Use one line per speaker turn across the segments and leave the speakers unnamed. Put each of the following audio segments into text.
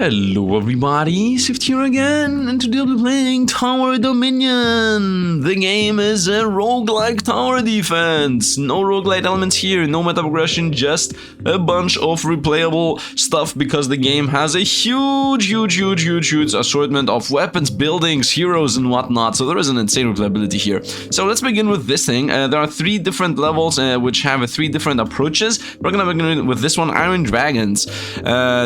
Hello everybody, Sifd here again, and today we'll be playing Tower Dominion. The game is a roguelike tower defense. No roguelite elements here, no meta progression, just a bunch of replayable stuff because the game has a huge assortment of weapons, buildings, heroes and whatnot, so there is an insane replayability here. So let's begin with this thing. There are three different levels which have three different approaches. We're gonna begin with this one, Iron Dragons.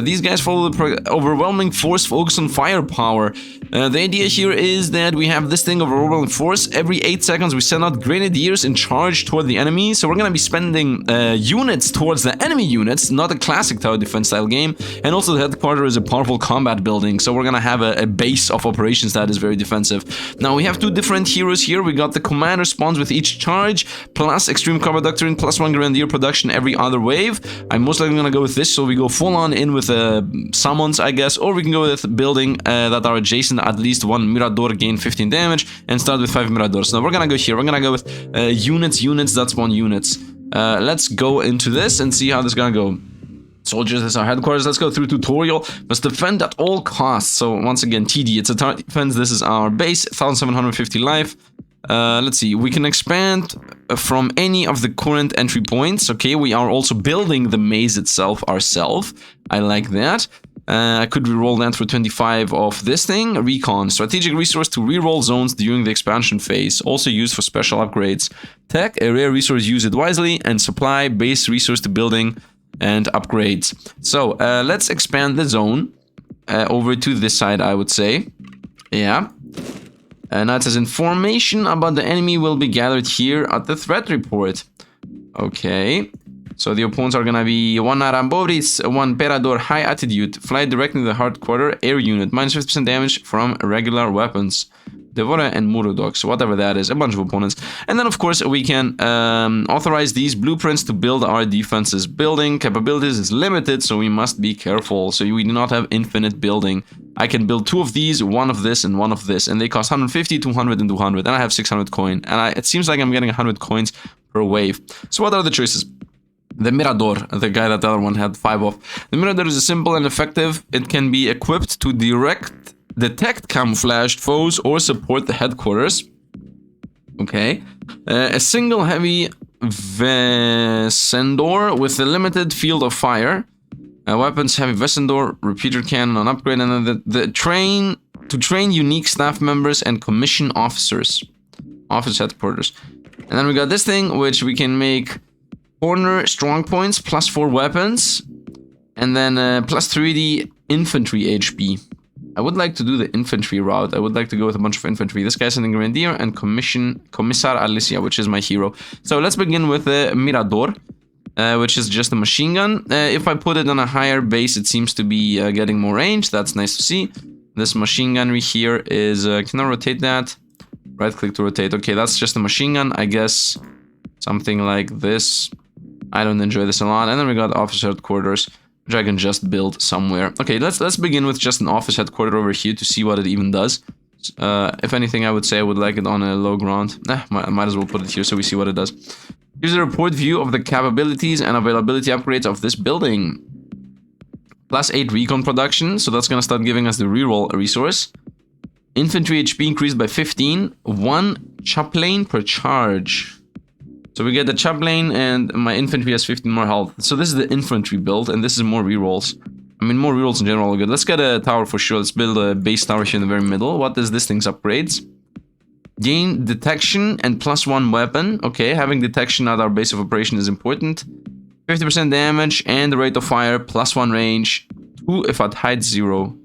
These guys follow the overwhelming force focus on firepower. The idea here is that we have this thing of overwhelming force. Every 8 seconds we send out grenadiers in charge toward the enemy. So we're gonna be spending units towards the enemy units, not a classic tower defense style game. And also the headquarters is a powerful combat building. So we're gonna have a base of operations that is very defensive. Now we have two different heroes here. We got the commander spawns with each charge, plus extreme combat doctrine, plus 1 grenadier production every other wave. I'm most likely gonna go with this, so we go full on in with summons, I guess, or we can go with building that are adjacent, at least 1 Mirador, gain 15 damage, and start with 5 Miradors. Now we're gonna go here, we're gonna go with units that spawn units. Let's go into this and see how this is gonna go. Soldiers is our headquarters. Let's go through tutorial. Must defend at all costs. So once again, TD, it's a tower defense. This is our base, 1750 life. Let's see, we can expand from any of the current entry points. Okay, we are also building the maze itself ourselves. I like that. Could reroll that for 25 of this thing. Recon, strategic resource to reroll zones during the expansion phase, also used for special upgrades. Tech, a rare resource, use it wisely. And supply, base resource to building and upgrades. So let's expand the zone over to this side, I would say. Yeah. Now it says information about the enemy will be gathered here at the threat report. Okay. So the opponents are gonna be 1 Aramboris, 1 Perador, high attitude, fly directly to the hard quarter, air unit, minus 50% damage from regular weapons. Devora and Murodox, whatever that is, a bunch of opponents. And then of course we can authorize these blueprints to build our defenses. Building capabilities is limited, so we must be careful. So we do not have infinite building. I can build 2 of these, 1 of this, and 1 of this. And they cost 150, 200, and 200. And I have 600 coin. And it seems like I'm getting 100 coins per wave. So what are the choices? The Mirador, the guy that the other one had 5 of. The Mirador is simple and effective. It can be equipped to detect camouflaged foes or support the headquarters. Okay. A single heavy Vesendor with a limited field of fire. Weapons, heavy Vesendor, repeater cannon on upgrade, and then to train unique staff members and commission officers. Office headquarters. And then we got this thing, which we can make corner strong points, plus 4 weapons, and then plus 3D infantry HP. I would like to do the infantry route. I would like to go with a bunch of infantry. This guy's an grenadier and Commissar Alicia, which is my hero. So let's begin with the Mirador, which is just a machine gun. If I put it on a higher base, it seems to be getting more range. That's nice to see. This machine gunnery here is... can I rotate that? Right click to rotate. Okay, that's just a machine gun. I guess something like this. I don't enjoy this a lot. And then we got officer headquarters, which I can just build somewhere. Okay, let's begin with just an office headquarters over here to see what it even does. If anything, I would say I would like it on a low ground. Might as well put it here so we see what it does. Here's a report view of the capabilities and availability upgrades of this building. Plus 8 recon production, so that's gonna start giving us the reroll resource. Infantry HP increased by 15. 1 chaplain per charge. So we get the chaplain and my infantry has 15 more health. So this is the infantry build and this is more rerolls. I mean, more rerolls in general are good. Let's get a tower for sure. Let's build a base tower here in the very middle. What is this thing's upgrades? Gain detection and plus 1 weapon. Okay, having detection at our base of operation is important. 50% damage and the rate of fire, plus 1 range. 2 if at height 0.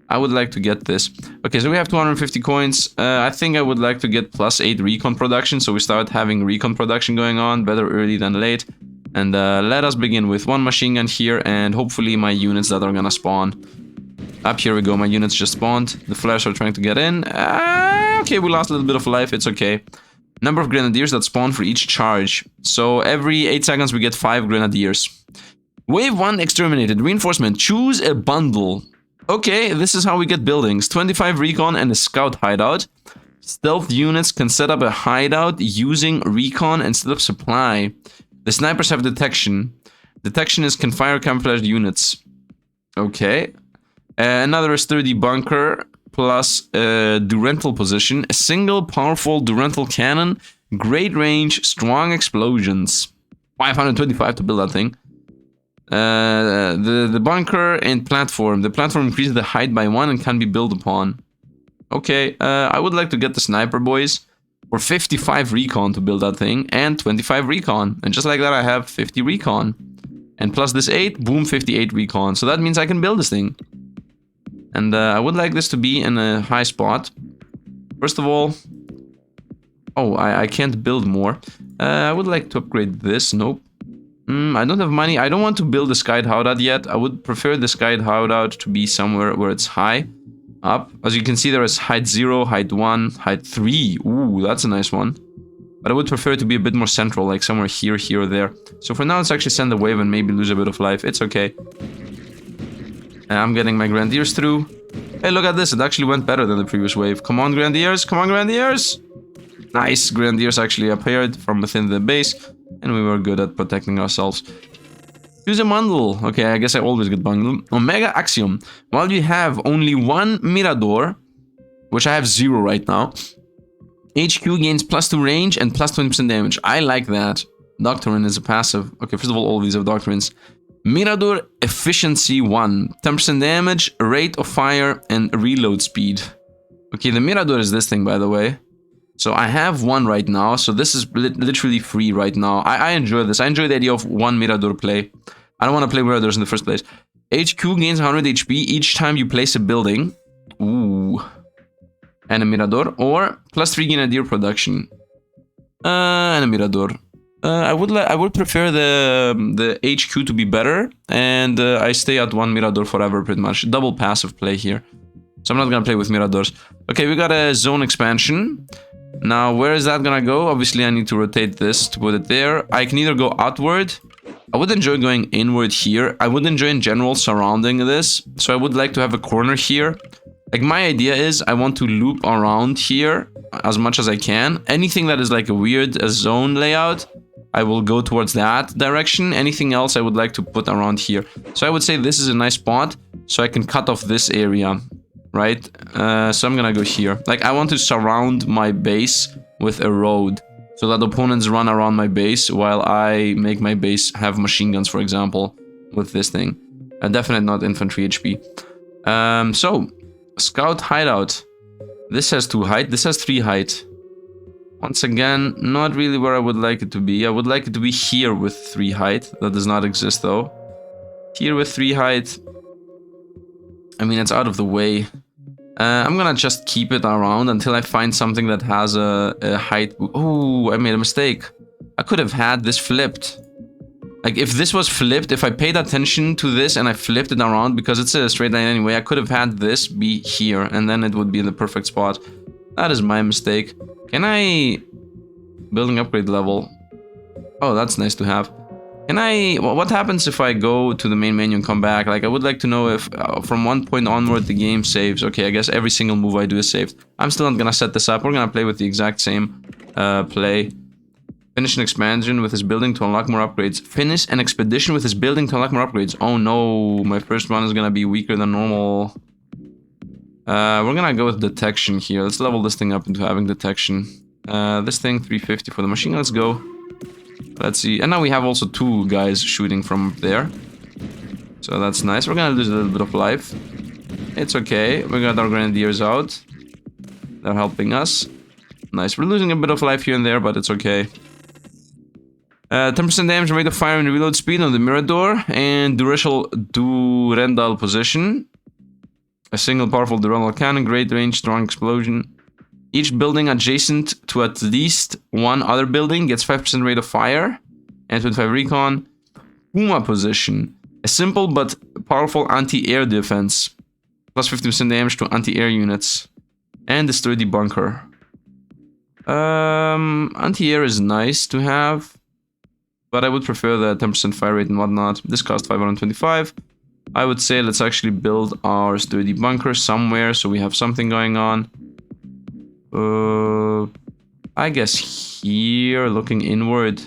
I would like to get this. Okay, so we have 250 coins. I think I would like to get plus 8 recon production. So we start having recon production going on. Better early than late. And let us begin with 1 machine gun here. And hopefully my units that are gonna spawn. Up here we go. My units just spawned. The flares are trying to get in. Okay, we lost a little bit of life. It's okay. Number of grenadiers that spawn for each charge. So every 8 seconds we get 5 grenadiers. Wave 1 exterminated. Reinforcement. Choose a bundle. Okay, this is how we get buildings. 25 recon and a scout hideout. Stealth units can set up a hideout using recon instead of supply. The snipers have detection. Detection is can fire camouflaged units. Okay. Another sturdy bunker plus a Durental position. A single powerful Durental cannon. Great range, strong explosions. 525 to build that thing. The bunker and platform. The platform increases the height by 1 and can be built upon. Okay, I would like to get the sniper, boys. For 55 recon to build that thing. And 25 recon. And just like that, I have 50 recon. And plus this 8, boom, 58 recon. So that means I can build this thing. And I would like this to be in a high spot. First of all... Oh, I can't build more. I would like to upgrade this. Nope. I don't have money. I don't want to build the Sky Hideout yet. I would prefer the Sky Hideout to be somewhere where it's high up. As you can see, there is height 0, height 1, height 3. Ooh, that's a nice one. But I would prefer it to be a bit more central, like somewhere here, here, or there. So for now, let's actually send a wave and maybe lose a bit of life. It's okay. I'm getting my Grenadiers through. Hey, look at this. It actually went better than the previous wave. Come on, Grenadiers. Come on, Grenadiers. Nice. Grenadiers actually appeared from within the base. And we were good at protecting ourselves. Use a bundle. Okay, I guess I always get bundle. Omega Axiom. While you have only one Mirador, which I have 0 right now, HQ gains +2 range and +20% damage. I like that. Doctrine is a passive. Okay, first of all these have doctrines. Mirador Efficiency 1. 10% damage, rate of fire, and reload speed. Okay, the Mirador is this thing, by the way. So I have one right now, so this is literally free right now. I enjoy this. I enjoy the idea of one Mirador play. I don't want to play Miradors in the first place. HQ gains 100 HP each time you place a building. Ooh. And a Mirador. Or +3 Grenadier production. And a Mirador. I would prefer the HQ to be better. And I stay at one Mirador forever, pretty much. Double passive play here. So I'm not gonna play with Miradors. Okay, we got a zone expansion. Now, where is that gonna go? Obviously, I need to rotate this to put it there. I can either go outward. I would enjoy going inward here. I would enjoy in general surrounding this. So I would like to have a corner here. Like, my idea is I want to loop around here as much as I can. Anything that is like a weird zone layout, I will go towards that direction. Anything else I would like to put around here. So I would say this is a nice spot so I can cut off this area. Right? So I'm gonna go here. Like, I want to surround my base with a road so that opponents run around my base while I make my base have machine guns, for example, with this thing. Definitely not infantry HP. So, Scout Hideout. This has 2 height, this has 3 height. Once again, not really where I would like it to be. I would like it to be here with 3 height. That does not exist though. Here with 3 height. I mean, it's out of the way. I'm gonna just keep it around until I find something that has a height. Oh, I made a mistake. I could have had this flipped. Like, if this was flipped, if I paid attention to this and I flipped it around, because it's a straight line anyway, I could have had this be here, and then it would be in the perfect spot. That is my mistake. Can I... Building upgrade level. Oh, that's nice to have. Can I... What happens if I go to the main menu and come back? Like, I would like to know if from one point onward the game saves. Okay, I guess every single move I do is saved. I'm still not gonna set this up. We're gonna play with the exact same play. Finish an expansion with his building to unlock more upgrades. Finish an expedition with his building to unlock more upgrades. Oh no, my first one is gonna be weaker than normal. We're gonna go with detection here. Let's level this thing up into having detection. This thing, 350 for the machine. Let's go. Let's see. And now we have also 2 guys shooting from there. So that's nice. We're gonna lose a little bit of life. It's okay. We got our grenadiers out. They're helping us. Nice. We're losing a bit of life here and there, but it's okay. 10% damage, rate of fire, and reload speed on the Mirador. And Durendal position. A single powerful Durendal cannon, great range, strong explosion. Each building adjacent to at least one other building gets 5% rate of fire and 25 recon. Puma position. A simple but powerful anti-air defense. Plus 50% damage to anti-air units. And a sturdy bunker. Anti-air is nice to have. But I would prefer the 10% fire rate and whatnot. This costs 525. I would say let's actually build our sturdy bunker somewhere so we have something going on. I guess here, looking inward.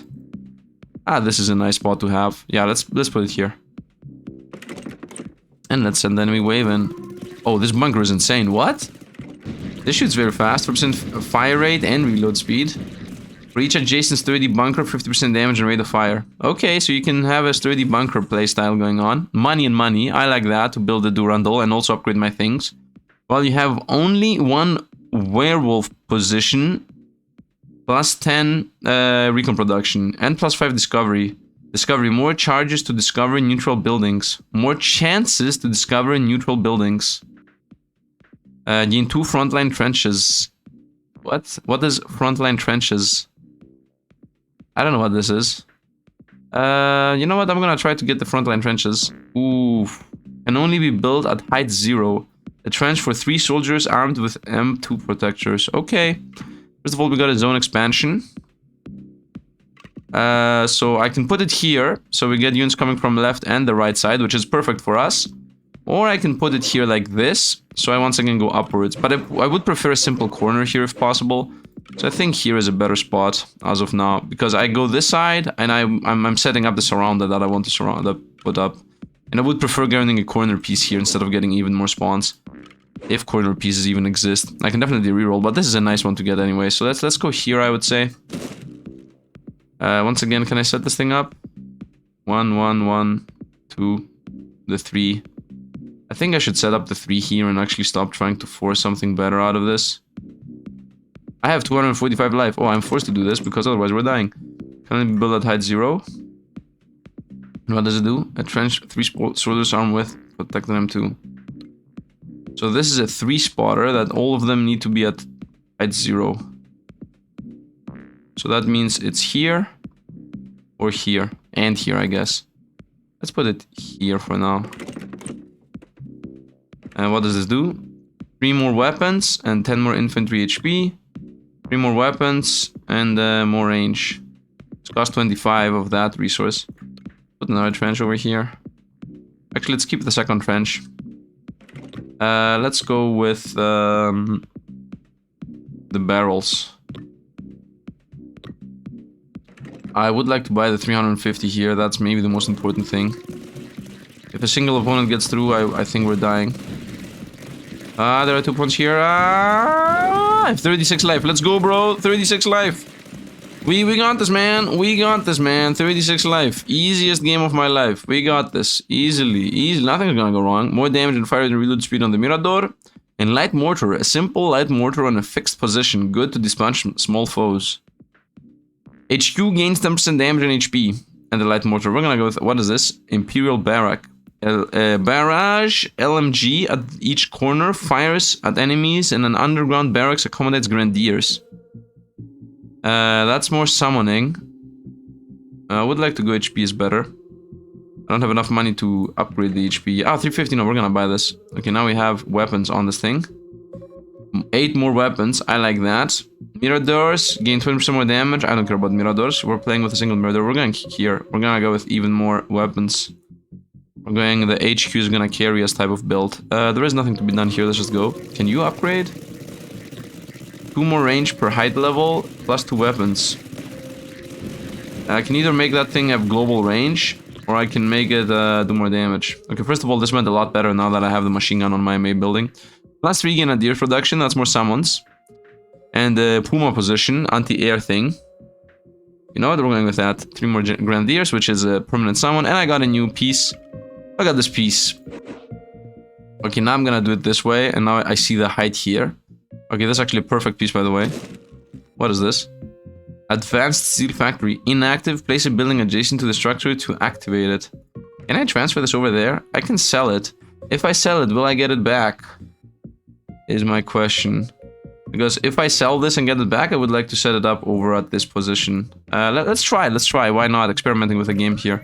Ah, this is a nice spot to have. Yeah, let's put it here. And let's send the enemy wave in. Oh, this bunker is insane. What? This shoots very fast. 4% fire rate and reload speed. For each adjacent sturdy bunker, 50% damage and rate of fire. Okay, so you can have a sturdy bunker playstyle going on. Money and money. I like that to build the Durandal and also upgrade my things. While you have only one werewolf position, plus 10 recon production, and plus 5 discovery. Discovery, more charges to discover neutral buildings. More chances to discover neutral buildings. Gain 2 frontline trenches. What? What is frontline trenches? I don't know what this is. You know what? I'm gonna try to get the frontline trenches. Ooh. Can only be built at height 0. A trench for 3 soldiers armed with M2 protectors. Okay. First of all, we got a zone expansion. So I can put it here. So we get units coming from left and the right side, which is perfect for us. Or I can put it here like this. So I once again go upwards. But I would prefer a simple corner here if possible. So I think here is a better spot as of now. Because I go this side and I'm setting up the surrounder that I want to put up. And I would prefer getting a corner piece here instead of getting even more spawns. If corner pieces even exist. I can definitely reroll, but this is a nice one to get anyway. So let's go here, I would say. Once again, can I set this thing up? 1, 1, 1, 2, the 3. I think I should set up the 3 here and actually stop trying to force something better out of this. I have 245 life. Oh, I'm forced to do this because otherwise we're dying. Can I build at height 0? And what does it do? A trench 3 soldiers armed with protecting them too. So this is a 3 spotter that all of them need to be at height 0. So that means it's here or here and here, I guess. Let's put it here for now. And what does this do? 3 more weapons and 10 more infantry HP. 3 more weapons and more range. It's cost 25 of that resource. Put another trench over here. Actually, let's keep the second trench. Let's go with the barrels. I would like to buy the 350 here. That's maybe the most important thing. If a single opponent gets through, I think we're dying. There are 2 points here. I have 36 life. Let's go, bro. 36 life. We got this, man. We got this, man. 36 life. Easiest game of my life. We got this. Easily. Nothing's gonna go wrong. More damage and fire and reload speed on the Mirador. And light mortar. A simple light mortar on a fixed position. Good to dispatch small foes. HQ gains 10% damage and HP. And the light mortar. We're gonna go with... What is this? Imperial Barrack. Barrage LMG at each corner. Fires at enemies. And an underground barracks accommodates grenadiers. That's more summoning. I would like to go HP is better. I don't have enough money to upgrade the HP. Ah, 350, no, we're gonna buy this. Okay, now we have weapons on this thing. 8 more weapons, I like that. Miradors, gain 20% more damage. I don't care about Miradors. We're playing with a single Mirador. We're going here. We're gonna go with even more weapons. We're going, the HQ is gonna carry us type of build. There is nothing to be done here, let's just go. Can you upgrade? 2 more range per height level, plus 2 weapons. I can either make that thing have global range, or I can make it do more damage. Okay, first of all, this went a lot better now that I have the machine gun on my main building. Plus 3 Grenadier production, that's more summons. And the Puma position, anti-air thing. You know what, we're going with that. 3 more Grenadiers, which is a permanent summon. And I got a new piece. I got this piece. Okay, now I'm gonna do it this way, and now I see the height here. Okay, that's actually a perfect piece, by the way. What is this? Advanced Steel Factory. Inactive. Place a building adjacent to the structure to activate it. Can I transfer this over there? I can sell it. If I sell it, will I get it back? Is my question. Because if I sell this and get it back, I would like to set it up over at this position. Let's try. Why not? Experimenting with the game here.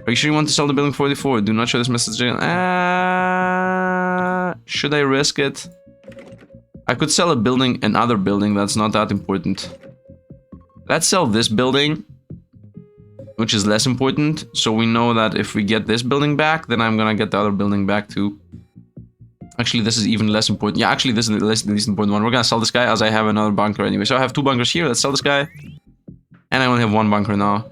Are you sure you want to sell the building 44? Do not show this message. Should I risk it? I could sell a building, another building, that's not that important. Let's sell this building, which is less important. So we know that if we get this building back, then I'm gonna get the other building back too. Actually, this is even less important. Yeah, actually, this is the least important one. We're gonna sell this guy as I have another bunker anyway. So I have 2 bunkers here. Let's sell this guy. And I only have 1 bunker now.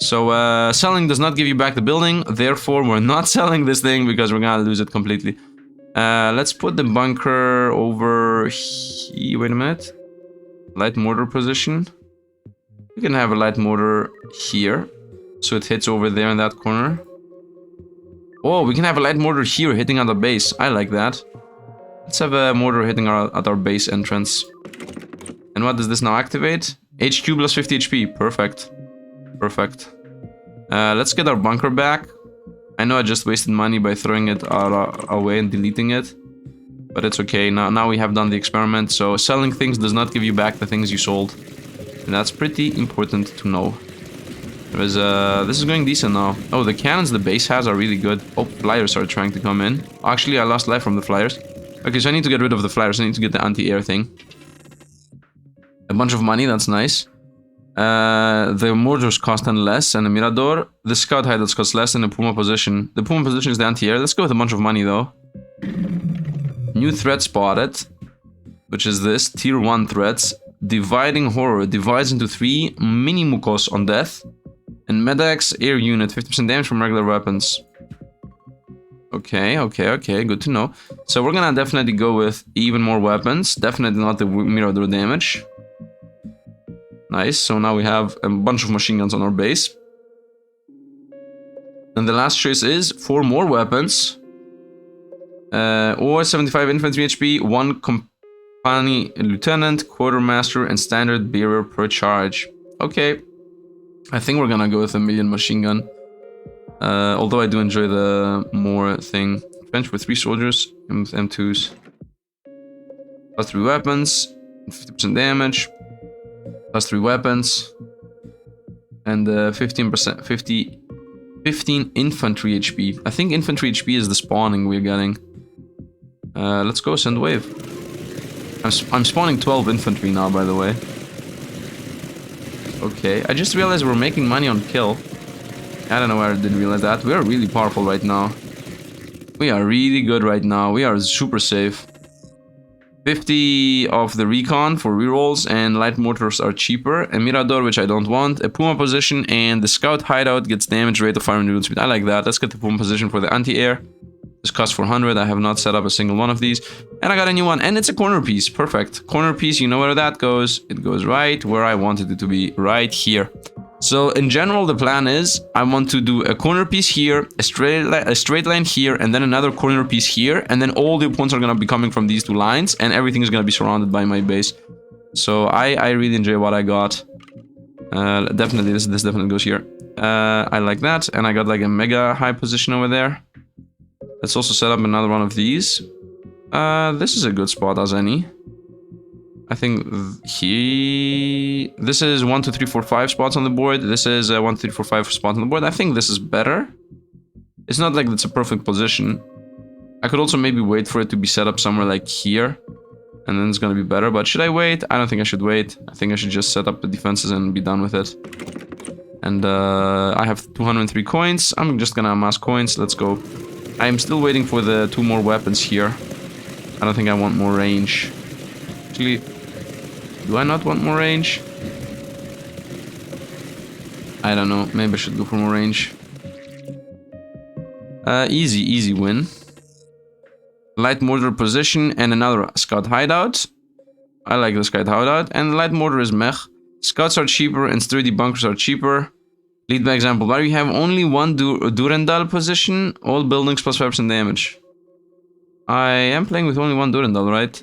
So selling does not give you back the building. Therefore, we're not selling this thing because we're gonna lose it completely. Let's put the bunker over here. Wait a minute. Light mortar position. We can have a light mortar here. So it hits over there in that corner. Oh, we can have a light mortar here hitting at the base. I like that. Let's have a mortar hitting at our base entrance. And what does this now activate? HQ plus 50 HP. Perfect. Perfect. Let's get our bunker back. I know I just wasted money by throwing it away and deleting it. But it's okay. Now we have done the experiment. So selling things does not give you back the things you sold. And that's pretty important to know. This is going decent now. Oh, the cannons the base has are really good. Oh, flyers are trying to come in. Actually, I lost life from the flyers. Okay, so I need to get rid of the flyers. I need to get the anti-air thing. A bunch of money, that's nice. The mortars cost 10 less, and the Mirador. The scout hideouts cost less, and the Puma position. The Puma position is the anti-air. Let's go with a bunch of money, though. New threat spotted, which is this. Tier 1 threats. Dividing Horror. Divides into 3 mini Mukos on death. And Medex air unit. 50% damage from regular weapons. Okay, good to know. So we're gonna definitely go with even more weapons. Definitely not the Mirador damage. Nice, so now we have a bunch of machine guns on our base. And the last choice is 4 more weapons. Or 75 infantry HP, 1 company lieutenant, quartermaster, and standard bearer per charge. Okay. I think we're gonna go with a million machine gun. Although I do enjoy the more thing. Trench with 3 soldiers and with M2s. Plus 3 weapons, 50% damage. Plus 3 weapons. And 15% 15 infantry HP. I think infantry HP is the spawning we're getting. Let's go send wave. I'm spawning 12 infantry now, by the way. Okay, I just realized we're making money on kill. I don't know where I did realize that. We are really powerful right now. We are really good right now. We are super safe. 50 of the recon for rerolls, and light mortars are cheaper. A Mirador, which I don't want. A Puma position, and the scout hideout gets damage rate of 500 movement speed. I like that. Let's get the Puma position for the anti-air. This costs 400. I have not set up a single one of these. And I got a new one. And it's a corner piece. Perfect. Corner piece, you know where that goes. It goes right where I wanted it to be. Right here. So in general, the plan is I want to do a corner piece here, a straight line here, and then another corner piece here. And then all the opponents are going to be coming from these 2 lines. And everything is going to be surrounded by my base. So I really enjoy what I got. Definitely, this definitely goes here. I like that. And I got like a mega high position over there. Let's also set up another one of these. This is a good spot as any. I think this is 1, 2, 3, 4, 5 spots on the board. This is 1, 2, 3, 4, 5 spots on the board. I think this is better. It's not like it's a perfect position. I could also maybe wait for it to be set up somewhere like here. And then it's gonna be better. But should I wait? I don't think I should wait. I think I should just set up the defenses and be done with it. And I have 203 coins. I'm just gonna amass coins. Let's go. I am still waiting for the 2 more weapons here. I don't think I want more range. Actually, do I not want more range? I don't know. Maybe I should go for more range. Easy win. Light mortar position and another scout hideout. I like the scout hideout. And light mortar is mech. Scouts are cheaper and sturdy bunkers are cheaper. Lead by example. But we have only 1 Durandal position. All buildings plus 5% damage. I am playing with only 1 Durandal, right?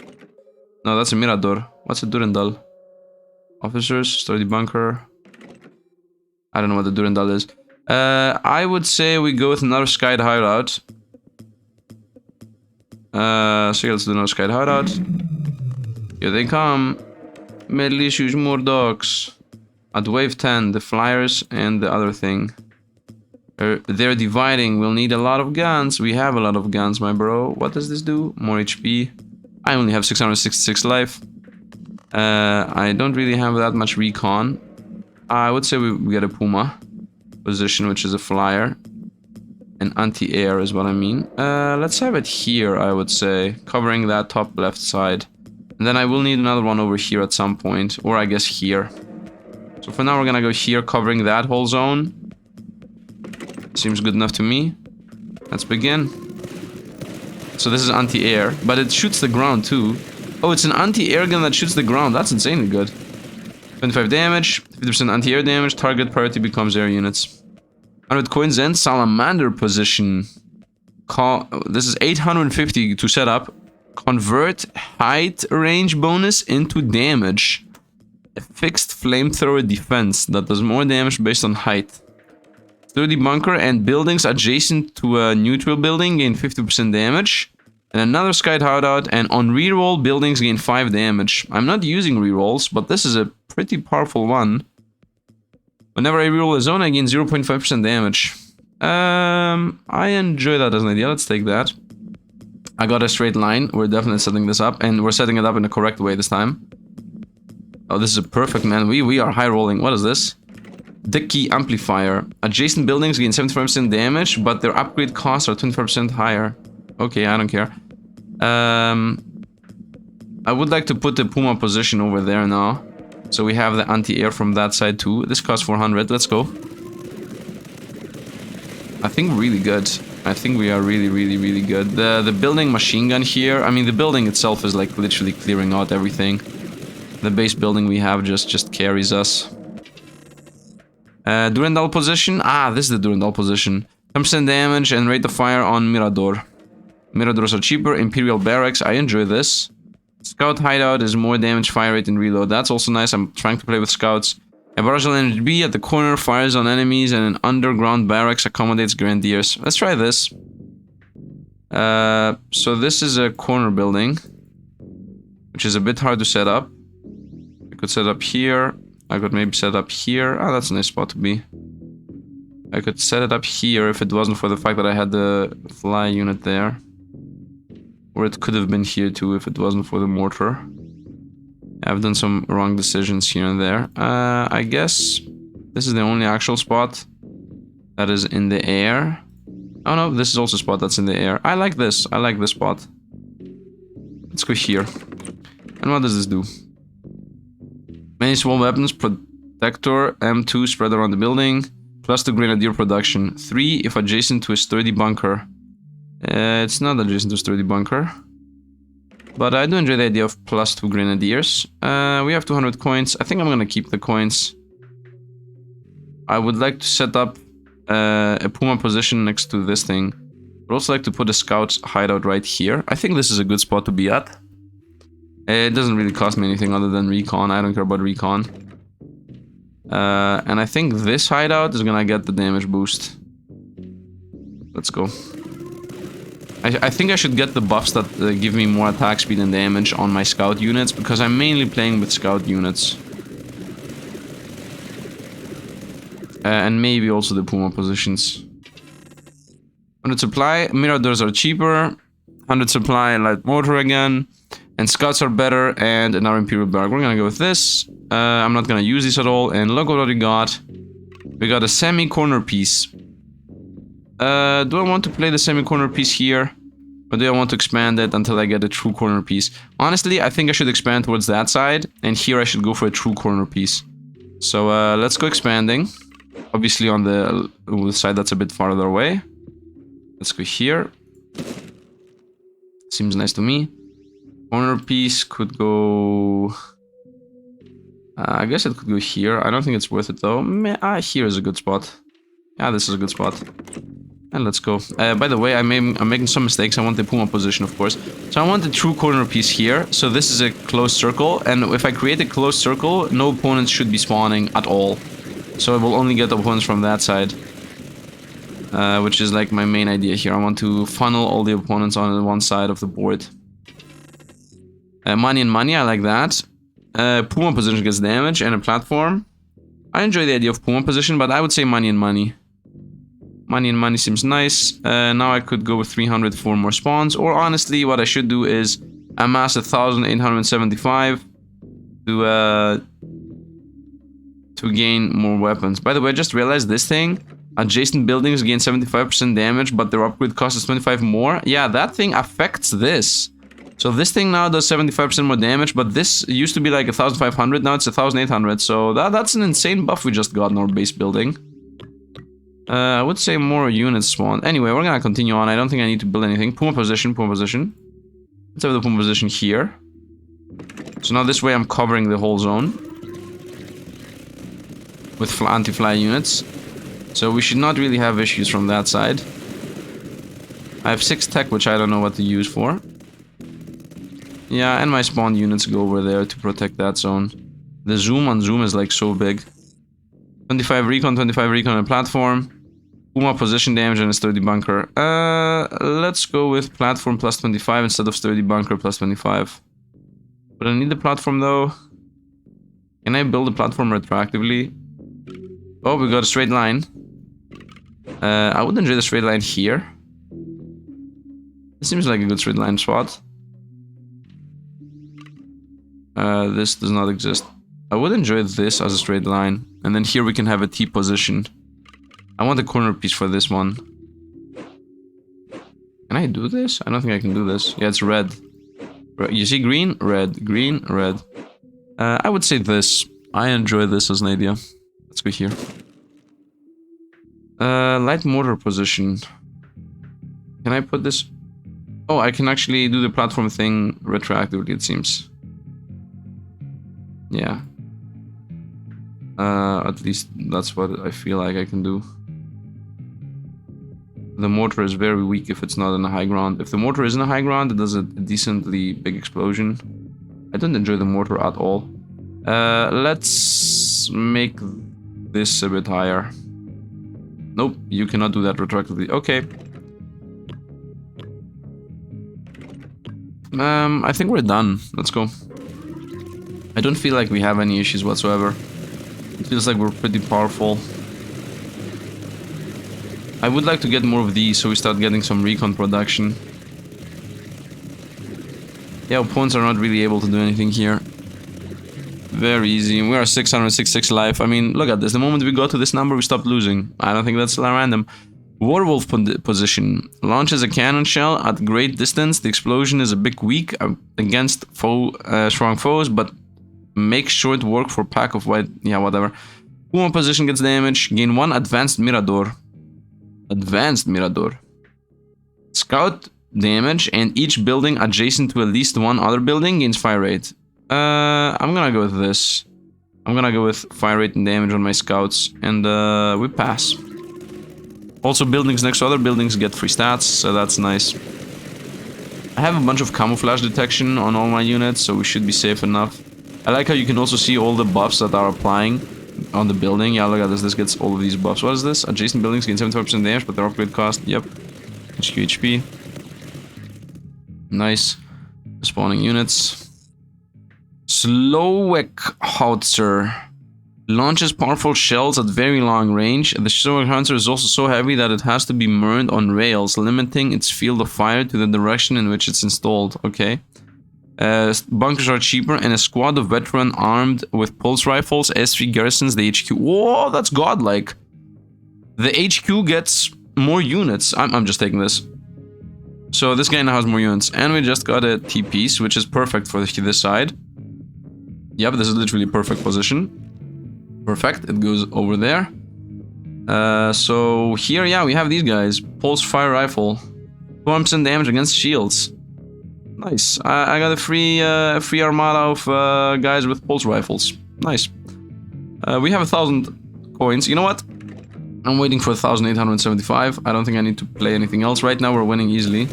No, that's a Mirador. What's a Durandal? Officers, sturdy bunker. I don't know what the Durandal is. I would say we go with another scout hideout. So let's do another scout hideout. Here they come. Malicious Murdochs. At wave 10, the flyers and the other thing. They're dividing. We'll need a lot of guns. We have a lot of guns, my bro. What does this do? More HP. I only have 666 life. I don't really have that much recon. I would say we get a Puma position, which is a flyer. And anti-air is what I mean. Let's have it here, I would say. Covering that top left side. And then I will need another one over here at some point. Or I guess here. So for now we're gonna go here, covering that whole zone. Seems good enough to me. Let's begin. So this is anti-air, but it shoots the ground too. Oh, it's an anti-air gun that shoots the ground. That's insanely good. 25 damage, 50% anti-air damage. Target priority becomes air units. 100 coins and salamander position. This is 850 to set up. Convert height range bonus into damage. A fixed flamethrower defense that does more damage based on height. Sturdy bunker and buildings adjacent to a neutral building gain 50% damage. And another sky hideout, and on reroll, buildings gain 5 damage. I'm not using rerolls, but this is a pretty powerful one. Whenever I reroll a zone, I gain 0.5% damage. I enjoy that as an idea. Let's take that. I got a straight line. We're definitely setting this up, and we're setting it up in the correct way this time. Oh, this is a perfect, man. We are high rolling. What is this? Dicky amplifier. Adjacent buildings gain 75% damage, but their upgrade costs are 25% higher. Okay, I don't care. I would like to put the Puma position over there now. So we have the anti-air from that side too. This costs 400. Let's go. I think really good. I think we are really good. The building machine gun here. I mean, the building itself is like literally clearing out everything. The base building we have just carries us. Durandal position. Ah, this is the Durandal position. 10% damage and rate of fire on Mirador. Miradors are cheaper. Imperial barracks. I enjoy this. Scout hideout is more damage, fire rate, and reload. That's also nice. I'm trying to play with scouts. A barrage LNB at the corner fires on enemies, and an underground barracks accommodates grenadiers. Let's try this. So this is a corner building, which is a bit hard to set up. I could set up here. I could maybe set up here. Ah, that's a nice spot to be. I could set it up here if it wasn't for the fact that I had the fly unit there. Or it could have been here too if it wasn't for the mortar. I've done some wrong decisions here and there. I guess this is the only actual spot that is in the air. Oh no, this is also a spot that's in the air. I like this. I like this spot. Let's go here. And what does this do? Many small weapons, protector, M2 spread around the building, plus 2 grenadier production. 3 if adjacent to a sturdy bunker. It's not adjacent to a sturdy bunker. But I do enjoy the idea of plus 2 grenadiers. We have 200 coins. I think I'm gonna keep the coins. I would like to set up a Puma position next to this thing. I'd also like to put a scout's hideout right here. I think this is a good spot to be at. It doesn't really cost me anything other than recon. I don't care about recon. And I think this hideout is gonna get the damage boost. Let's go. I think I should get the buffs that give me more attack speed and damage on my scout units, because I'm mainly playing with scout units. And maybe also the Puma positions. 100 supply, Miradors are cheaper. 100 supply, light mortar again. And scouts are better, and another Imperial Barrack. We're gonna go with this. I'm not gonna use this at all. And look what we got. We got a semi-corner piece. Do I want to play the semi-corner piece here? Or do I want to expand it until I get a true corner piece? Honestly, I think I should expand towards that side. And here I should go for a true corner piece. So let's go expanding. Obviously on the side that's a bit farther away. Let's go here. Seems nice to me. Corner piece could go... I guess it could go here. I don't think it's worth it though. Here is a good spot. Yeah, this is a good spot. And let's go. By the way, I'm making some mistakes. I want the Puma position, of course. So I want the true corner piece here. So this is a closed circle. And if I create a closed circle, no opponents should be spawning at all. So I will only get opponents from that side. Which is like my main idea here. I want to funnel all the opponents on one side of the board. Money and money, I like that. Puma position gets damage and a platform. I enjoy the idea of Puma position, but I would say money and money. Money and money seems nice. Now I could go with 300 for more spawns. Or honestly, what I should do is amass 1,875 to gain more weapons. By the way, I just realized this thing. Adjacent buildings gain 75% damage, but their upgrade cost is 25 more. Yeah, that thing affects this. So this thing now does 75% more damage, but this used to be like 1,500, now it's 1,800. So that's an insane buff we just got in our base building. I would say more units spawned. Anyway, we're gonna continue on. I don't think I need to build anything. Puma position, Puma position. Let's have the Puma position here. So now this way I'm covering the whole zone with anti-fly units. So we should not really have issues from that side. I have 6 tech, which I don't know what to use for. Yeah, and my spawn units go over there to protect that zone. The zoom on zoom is like so big. 25 recon on platform. Puma position damage and a sturdy bunker. Let's go with platform plus 25 instead of sturdy bunker plus 25. But I need the platform though. Can I build a platform retroactively? Oh, we got a straight line. I would enjoy the straight line here. It seems like a good straight line spot. This does not exist. I would enjoy this as a straight line. And then here we can have a T position. I want a corner piece for this one. Can I do this? I don't think I can do this. Yeah, it's red. You see green? Red. Green, red. I would say this. I enjoy this as an idea. Let's go here. Light mortar position. Can I put this? Oh, I can actually do the platform thing retroactively, it seems. Yeah. At least that's what I feel like I can do. The mortar is very weak if it's not in a high ground. If the mortar is in a high ground, it does a decently big explosion. I don't enjoy the mortar at all. Let's make this a bit higher. Nope, you cannot do that retroactively. Okay. I think we're done. Let's go. I don't feel like we have any issues whatsoever. It feels like we're pretty powerful. I would like to get more of these so we start getting some recon production. Yeah, opponents are not really able to do anything here. Very easy. We are 666 life. I mean, look at this. The moment we got to this number, we stopped losing. I don't think that's random. Werewolf position. Launches a cannon shell at great distance. The explosion is a bit weak against strong foes, but makes short work for pack of Whyte. Yeah, whatever. Puma position gets damage. Gain 1 advanced Mirador. Advanced Mirador. Scout damage, and each building adjacent to at least one other building gains fire rate. I'm gonna go with this. I'm gonna go with fire rate and damage on my scouts, and we pass. Also, buildings next to other buildings get free stats, so that's nice. I have a bunch of camouflage detection on all my units, so we should be safe enough. I like how you can also see all the buffs that are applying on the building. Yeah, look at this. This gets all of these buffs. What is this? Adjacent buildings gain 75% damage, but their upgrade cost. Yep. HQ HP. Nice. Spawning units. Slowek Howitzer. Launches powerful shells at very long range. The Slowek Howitzer is also so heavy that it has to be moored on rails, limiting its field of fire to the direction in which it's installed. Okay. Bunkers are cheaper, and a squad of veteran armed with pulse rifles, S3 garrisons the HQ. Whoa, that's godlike. The HQ gets more units. I'm just taking this. So this guy now has more units. And we just got a T-piece, which is perfect for this side. Yep, this is literally a perfect position. Perfect, it goes over there. So here, yeah, we have these guys. Pulse fire rifle. 2% damage against shields. Nice. I got a free armada of guys with pulse rifles. Nice. We have 1,000 coins. You know what? I'm waiting for 1,875. I don't think I need to play anything else. Right now we're winning easily.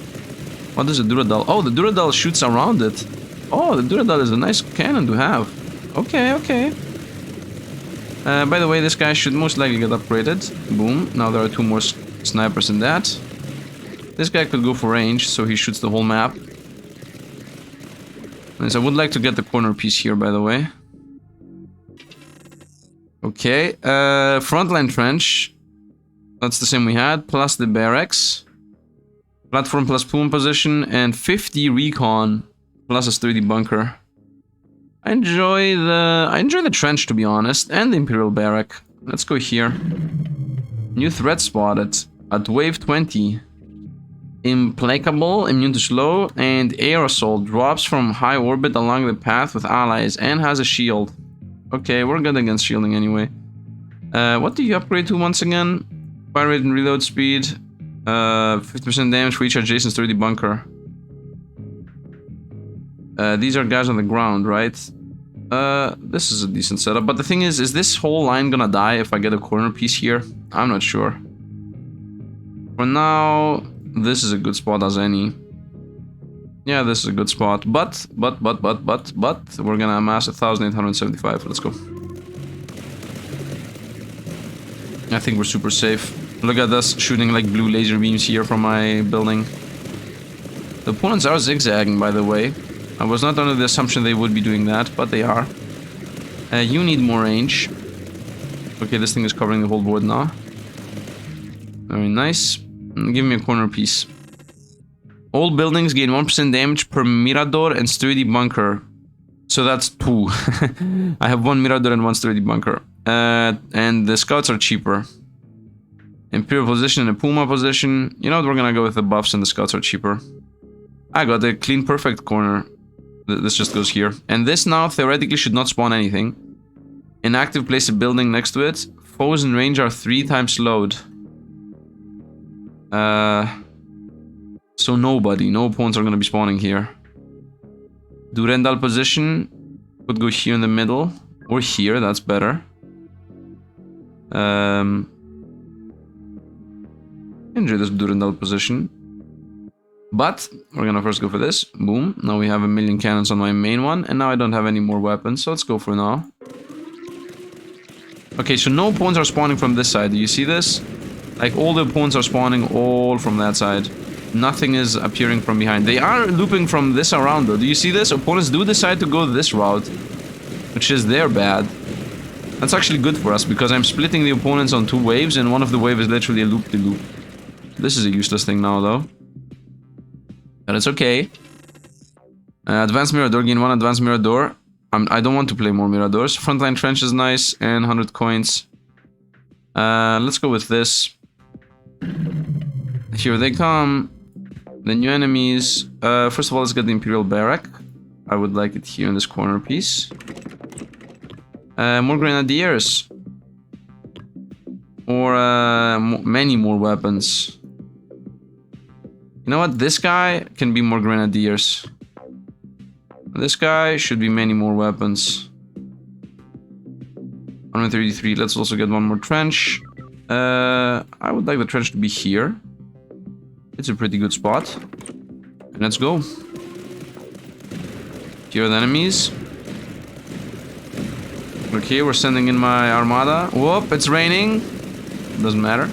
What is a Duradel? Oh, the Duradel shoots around it. Oh, the Duradel is a nice cannon to have. Okay, okay. By the way, this guy should most likely get upgraded. Boom. Now there are 2 more snipers in that. This guy could go for range, so he shoots the whole map. Nice. I would like to get the corner piece here, by the way. Okay. Frontline trench. That's the same we had. Plus the barracks. Platform plus Puma position. And 50 recon. Plus a sturdy bunker. I enjoy the trench, to be honest, and the Imperial Barrack. Let's go here. New threat spotted at wave 20. Implacable, immune to slow, and air assault. Drops from high orbit along the path with allies and has a shield. Okay, we're good against shielding anyway. What do you upgrade to once again? Fire rate and reload speed. 50% damage for each adjacent sturdy bunker. These are guys on the ground, right? This is a decent setup. But the thing is this whole line gonna die if I get a corner piece here? I'm not sure. For now, this is a good spot as any. Yeah, this is a good spot. But, we're gonna amass 1,875. Let's go. I think we're super safe. Look at us shooting like blue laser beams here from my building. The opponents are zigzagging, by the way. I was not under the assumption they would be doing that, but they are. You need more range. Okay, this thing is covering the whole board now. Very nice. Give me a corner piece. All buildings gain 1% damage per mirador and sturdy bunker. So that's 2. I have 1 mirador and 1 sturdy bunker. And the scouts are cheaper. Imperial position and a Puma position. You know what, we're gonna go with the buffs and the scouts are cheaper. I got a clean perfect corner. This just goes here. And this now theoretically should not spawn anything. Inactive, place a building next to it. Foes in range are 3 times load. So nobody, no opponents are going to be spawning here. Durendal position. Could go here in the middle. Or here, that's better. Enjoy this Durendal position. But we're gonna first go for this. Boom. Now we have 1,000,000 cannons on my main one. And now I don't have any more weapons. So let's go for now. Okay, so no opponents are spawning from this side. Do you see this? Like all the opponents are spawning all from that side. Nothing is appearing from behind. They are looping from this around though. Do you see this? Opponents do decide to go this route. Which is their bad. That's actually good for us because I'm splitting the opponents on 2 waves. And one of the waves is literally a loop-de-loop. This is a useless thing now though. But it's okay. Advanced Mirador, gain 1 Advanced Mirador. I don't want to play more Miradors. Frontline Trench is nice, and 100 coins. Let's go with this. Here they come. The new enemies. First of all, let's get the Imperial Barrack. I would like it here in this corner piece. More Grenadiers. Or many more weapons. You know what? This guy can be more Grenadiers. This guy should be many more weapons. 133. Let's also get 1 more trench. I would like the trench to be here. It's a pretty good spot. And let's go. Here are the enemies. Okay, we're sending in my armada. Whoop, it's raining. Doesn't matter.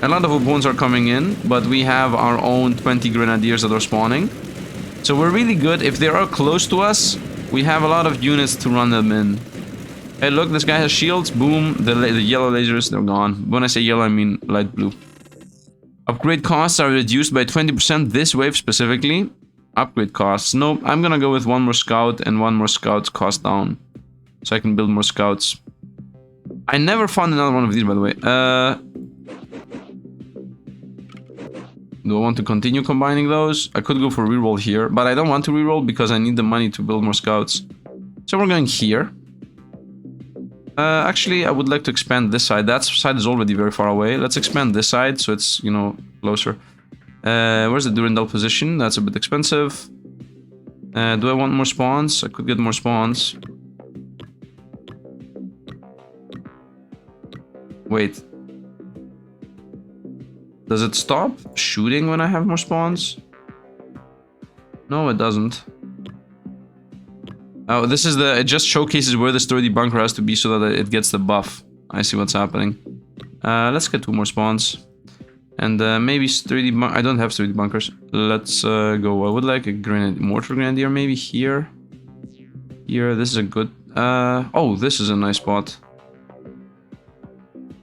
A lot of opponents are coming in, but we have our own 20 grenadiers that are spawning. So we're really good. If they are close to us, we have a lot of units to run them in. Hey, look, this guy has shields. Boom. The yellow lasers, they're gone. When I say yellow, I mean light blue. Upgrade costs are reduced by 20% this wave specifically. Upgrade costs. Nope, I'm gonna go with 1 more scout and 1 more scout cost down. So I can build more scouts. I never found another one of these, by the way. Do I want to continue combining those? I could go for reroll here, but I don't want to reroll because I need the money to build more scouts. So we're going here. Actually, I would like to expand this side. That side is already very far away. Let's expand this side so it's, you know, closer. Where's the Durendal position? That's a bit expensive. Do I want more spawns? I could get more spawns. Wait. Does it stop shooting when I have more spawns? No, it doesn't. Oh, this is the... It just showcases where the sturdy bunker has to be so that it gets the buff. I see what's happening. Let's get 2 more spawns. And maybe sturdy bunker... I don't have sturdy bunkers. Let's go. I would like a mortar grenadier maybe here. Here, this is a good... oh, this is a nice spot.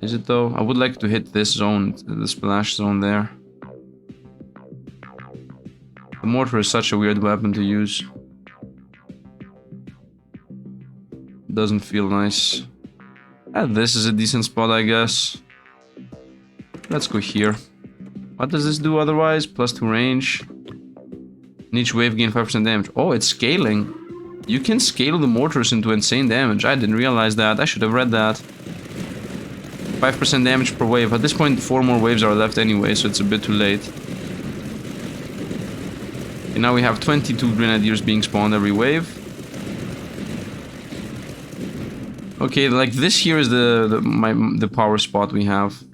Is it though? I would like to hit this zone, the splash zone there. The mortar is such a weird weapon to use. Doesn't feel nice. This is a decent spot, I guess. Let's go here. What does this do otherwise? +2 range. And each wave gain 5% damage. Oh, it's scaling. You can scale the mortars into insane damage. I didn't realize that. I should have read that. 5% damage per wave. At this point, 4 more waves are left anyway, so it's a bit too late. And now we have 22 grenadiers being spawned every wave. Okay, like this here is the power spot we have.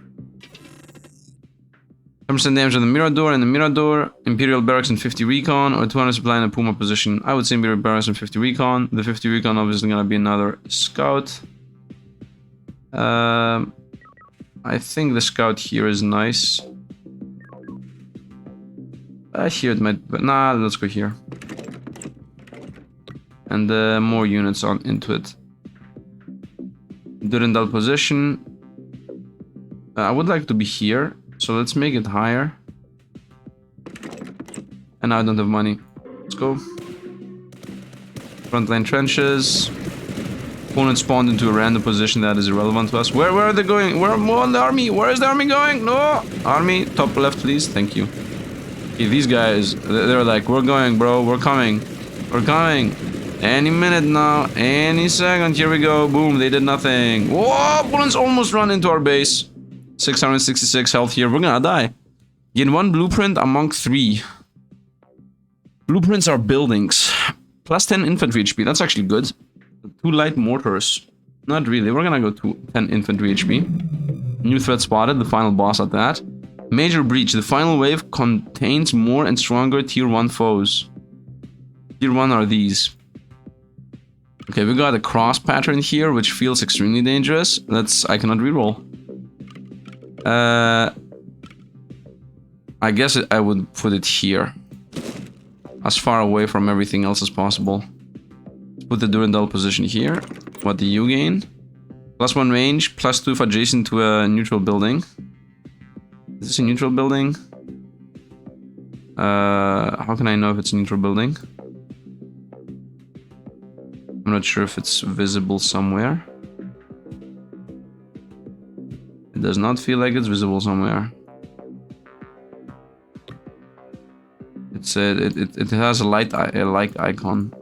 10% damage on the Mirador and the Mirador, Imperial Barracks and 50 Recon, or 200 supply in a Puma position. I would say Imperial Barracks and 50 Recon. The 50 Recon obviously gonna be another Scout. I think the Scout here is nice. Here it might, but nah, let's go here. And more units on into it. Durandal position. I would like to be here. So let's make it higher. And I don't have money. Let's go. Frontline trenches. Opponent spawned into a random position that is irrelevant to us. Where are they going? Where on the army? Where is the army going? No! Army, top left, please. Thank you. Okay, these guys, they're like, we're going, bro. We're coming. We're coming. Any minute now. Any second. Here we go. Boom. They did nothing. Whoa! Opponents almost run into our base. 666 health here. We're gonna die. Gain 1 blueprint among 3. Blueprints are buildings. Plus 10 infantry HP. That's actually good. 2 light mortars. Not really. We're gonna go to 10 infantry HP. New threat spotted. The final boss at that. Major breach. The final wave contains more and stronger tier 1 foes. Tier 1 are these. Okay, we got a cross pattern here, which feels extremely dangerous. I cannot reroll. I guess I would put it here. As far away from everything else as possible. Let's put the Durandal position here. What do you gain? +1 range, +2 if adjacent to a neutral building. Is this a neutral building? How can I know if it's a neutral building? I'm not sure if it's visible somewhere. It does not feel like it's visible somewhere. It has a like icon.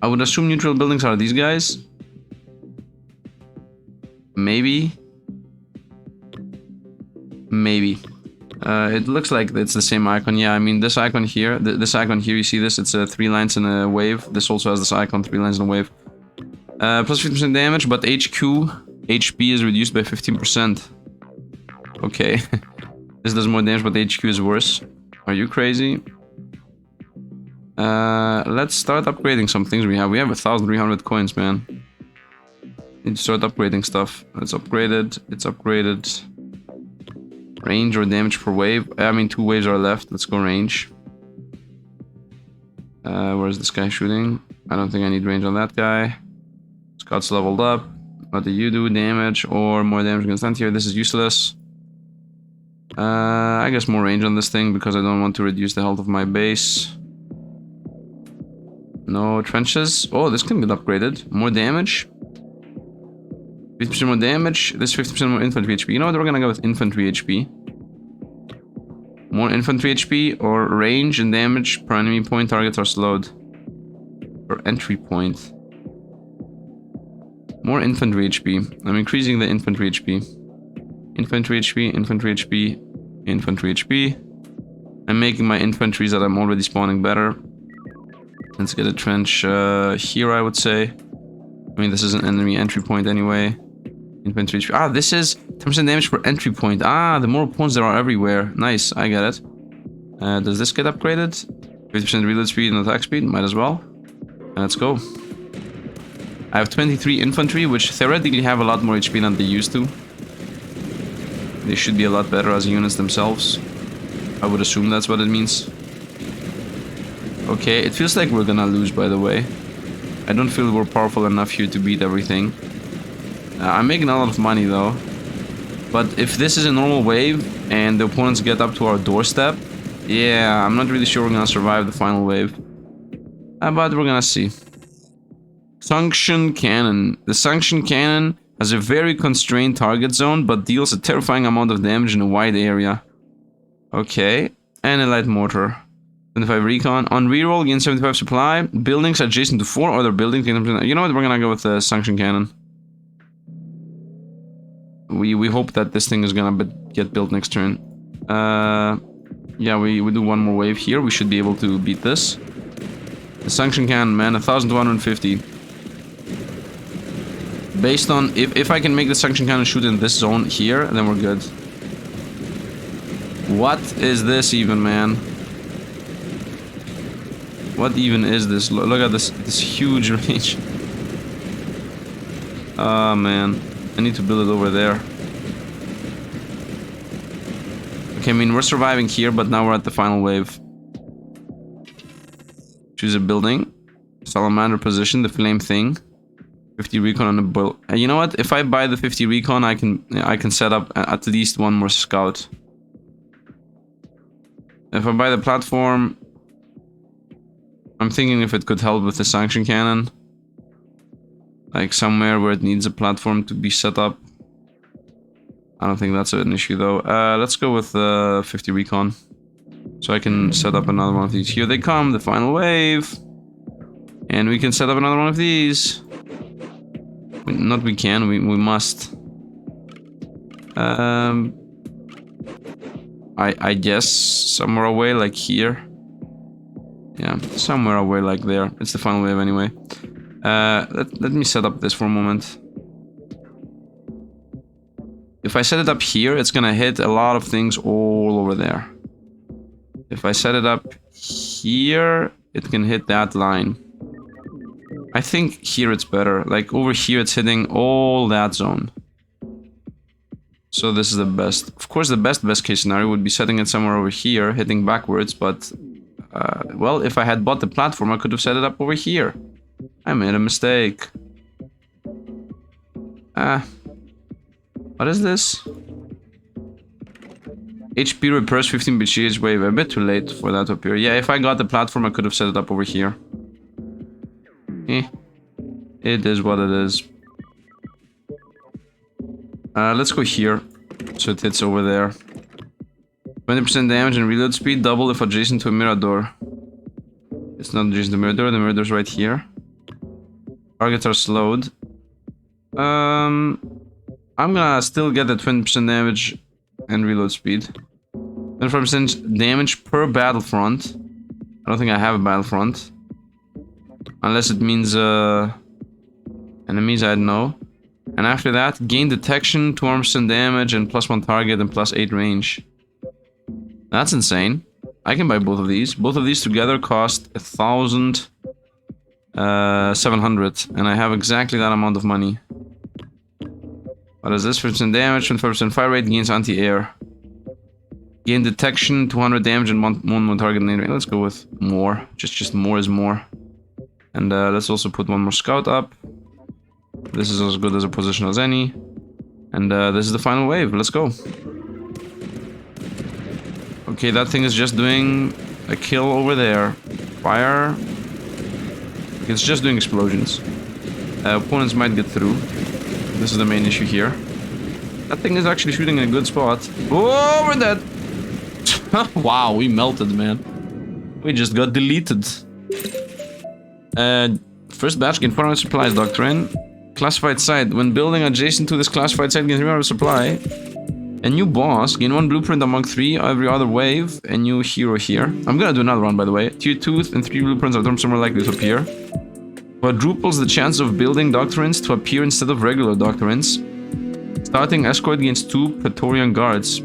I would assume neutral buildings are these guys. Maybe. Maybe. It looks like it's the same icon. Yeah, I mean this icon here. This icon here, you see this? It's 3 lines in a wave. This also has this icon, 3 lines in a wave. Plus 50% damage, but HQ HP is reduced by 15%. Okay. This does more damage, but the HQ is worse. Are you crazy? Let's start upgrading some things we have. We have 1,300 coins, man. Need to start upgrading stuff. It's upgraded. It's upgraded. Range or damage per wave. I mean, 2 waves are left. Let's go range. Where's this guy shooting? I don't think I need range on that guy. Scout's leveled up. What do you do? Damage or more damage against here? This is useless. I guess more range on this thing because I don't want to reduce the health of my base. No trenches. Oh, this can get upgraded. More damage. 50% more damage. This 50% more infantry HP. You know what? We're gonna go with infantry HP. More infantry HP or range and damage per enemy point. Targets are slowed. Per entry point. More infantry HP. I'm increasing the infantry HP. Infantry HP, infantry HP, infantry HP. I'm making my infantries that I'm already spawning better. Let's get a trench here, I would say. I mean, this is an enemy entry point anyway. Infantry HP. Ah, this is 10% damage per entry point. Ah, the more opponents there are everywhere. Nice, I get it. Does this get upgraded? 50% reload speed and attack speed? Might as well. Let's go. I have 23 infantry, which theoretically have a lot more HP than they used to. They should be a lot better as units themselves. I would assume that's what it means. Okay, it feels like we're gonna lose, by the way. I don't feel we're powerful enough here to beat everything. I'm making a lot of money, though. But if this is a normal wave, and the opponents get up to our doorstep, yeah, I'm not really sure we're gonna survive the final wave. But we're gonna see. Sanction Cannon. The Sanction Cannon has a very constrained target zone, but deals a terrifying amount of damage in a wide area. Okay. And a light mortar. 25 recon. On reroll, gain 75 supply. Buildings adjacent to 4 other buildings. You know what? We're gonna go with the Sanction Cannon. we hope that this thing is gonna get built next turn. Yeah, we do one more wave here. We should be able to beat this. The sanction cannon, man, 1,250. Based on if I can make the sanction cannon shoot in this zone here, then we're good. What is this even, man? What even is this? Look at this huge range. Oh man, I need to build it over there. Okay, I mean we're surviving here, but now we're at the final wave. Choose a building. Salamander position, the flame thing. 50 recon on the build. You know what? If I buy the 50 recon, I can set up at least one more scout. If I buy the platform, I'm thinking if it could help with the sanction cannon. Like somewhere where it needs a platform to be set up. I don't think that's an issue though. Let's go with 50 recon. So I can set up another one of these. Here they come, the final wave. And we can set up another one of these. Not we can, we must. I guess somewhere away like here. Yeah, somewhere away like there. It's the final wave anyway. Let me set up this for a moment. If I set it up here, it's gonna hit a lot of things all over there. If I set it up here, it can hit that line. I think here it's better. Like over here, it's hitting all that zone. So this is the best. Of course, the best case scenario would be setting it somewhere over here, hitting backwards. But, well, if I had bought the platform, I could have set it up over here. I made a mistake. What is this? HP repairs 15 BGH wave. A bit too late for that to appear. Yeah, if I got the platform, I could have set it up over here. It is what it is. Let's go here. So it hits over there. 20% damage and reload speed, double if adjacent to a Mirador. It's not adjacent to Mirador, the Mirador's right here. Targets are slowed. I'm gonna still get the 20% damage and reload speed. 25% damage per battlefront. I don't think I have a battlefront. Unless it means enemies, I don't know. And after that, gain detection, 200% damage, and +1 target and +8 range. That's insane. I can buy both of these. Both of these together cost 1,700, and I have exactly that amount of money. What is this? 50% damage, 25% fire rate, gains anti-air. Gain detection, 200 damage, and one more target. Let's go with more. Just more is more. And let's also put one more scout up. This is as good as a position as any. And this is the final wave. Let's go. Okay, that thing is just doing a kill over there. Fire. It's just doing explosions. Opponents might get through. This is the main issue here. That thing is actually shooting in a good spot. Oh, we're dead. Wow, we melted, man. We just got deleted. First batch, gain 400 supplies, Doctrine. Classified site. When building adjacent to this classified site, gain 300 supply. A new boss. Gain 1 blueprint among 3 every other wave. A new hero here. I'm gonna do another one, by the way. Tier 2 and 3 blueprints are somewhere likely to appear. Quadruples the chance of building doctrines to appear instead of regular doctrines. Starting escort gains 2 Praetorian guards.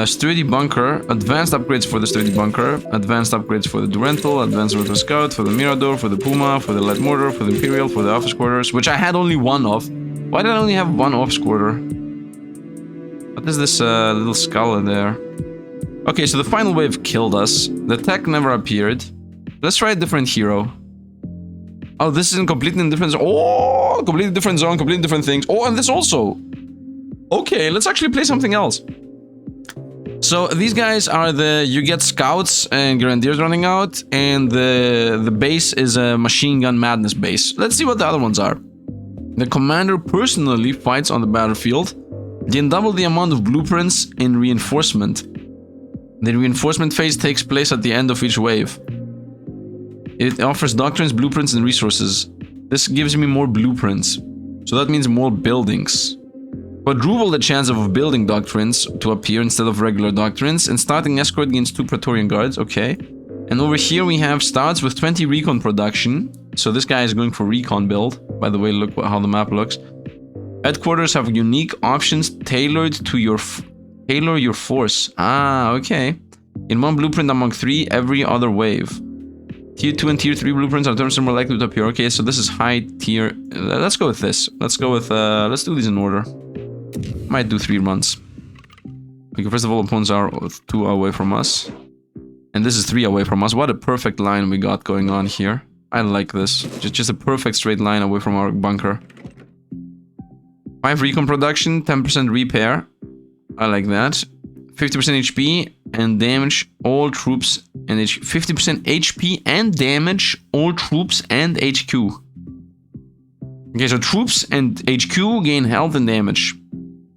Sturdy bunker. Advanced upgrades for the sturdy bunker. Advanced upgrades for the Durental. Advanced rotor scout. For the Mirador. For the Puma. For the light mortar. For the Imperial. For the office quarters. Which I had only one of. Why did I only have one office quarter? What is this little skull in there? Okay, so the final wave killed us. The tech never appeared. Let's try a different hero. Oh, this is in completely different zone. Oh, completely different zone, completely different things. Oh, and this also. Okay, let's actually play something else. So these guys are you get scouts and grenadiers running out, and the base is a machine gun madness base. Let's see what the other ones are. The commander personally fights on the battlefield. Gain double the amount of blueprints in reinforcement. The reinforcement phase takes place at the end of each wave. It offers doctrines, blueprints, and resources. This gives me more blueprints. So that means more buildings. Quadruple the chance of building doctrines to appear instead of regular doctrines, and starting escort gains 2 Praetorian guards, okay. And over here we have starts with 20 recon production. So this guy is going for recon build. By the way, look how the map looks. Headquarters have unique options tailored to tailor your force. Ah, okay. In one blueprint among 3 every other wave. Tier 2 and Tier 3 blueprints are terms more likely to appear. Okay, so this is high tier. Let's go with this. Let's go with, let's do these in order. Might do 3 runs. Okay, first of all, opponents are 2 away from us. And this is 3 away from us. What a perfect line we got going on here. I like this. Just a perfect straight line away from our bunker. 5 recon production, 10% repair. I like that. 50% HP and damage all troops and 50% HP and damage all troops and HQ. Okay, so troops and HQ gain health and damage.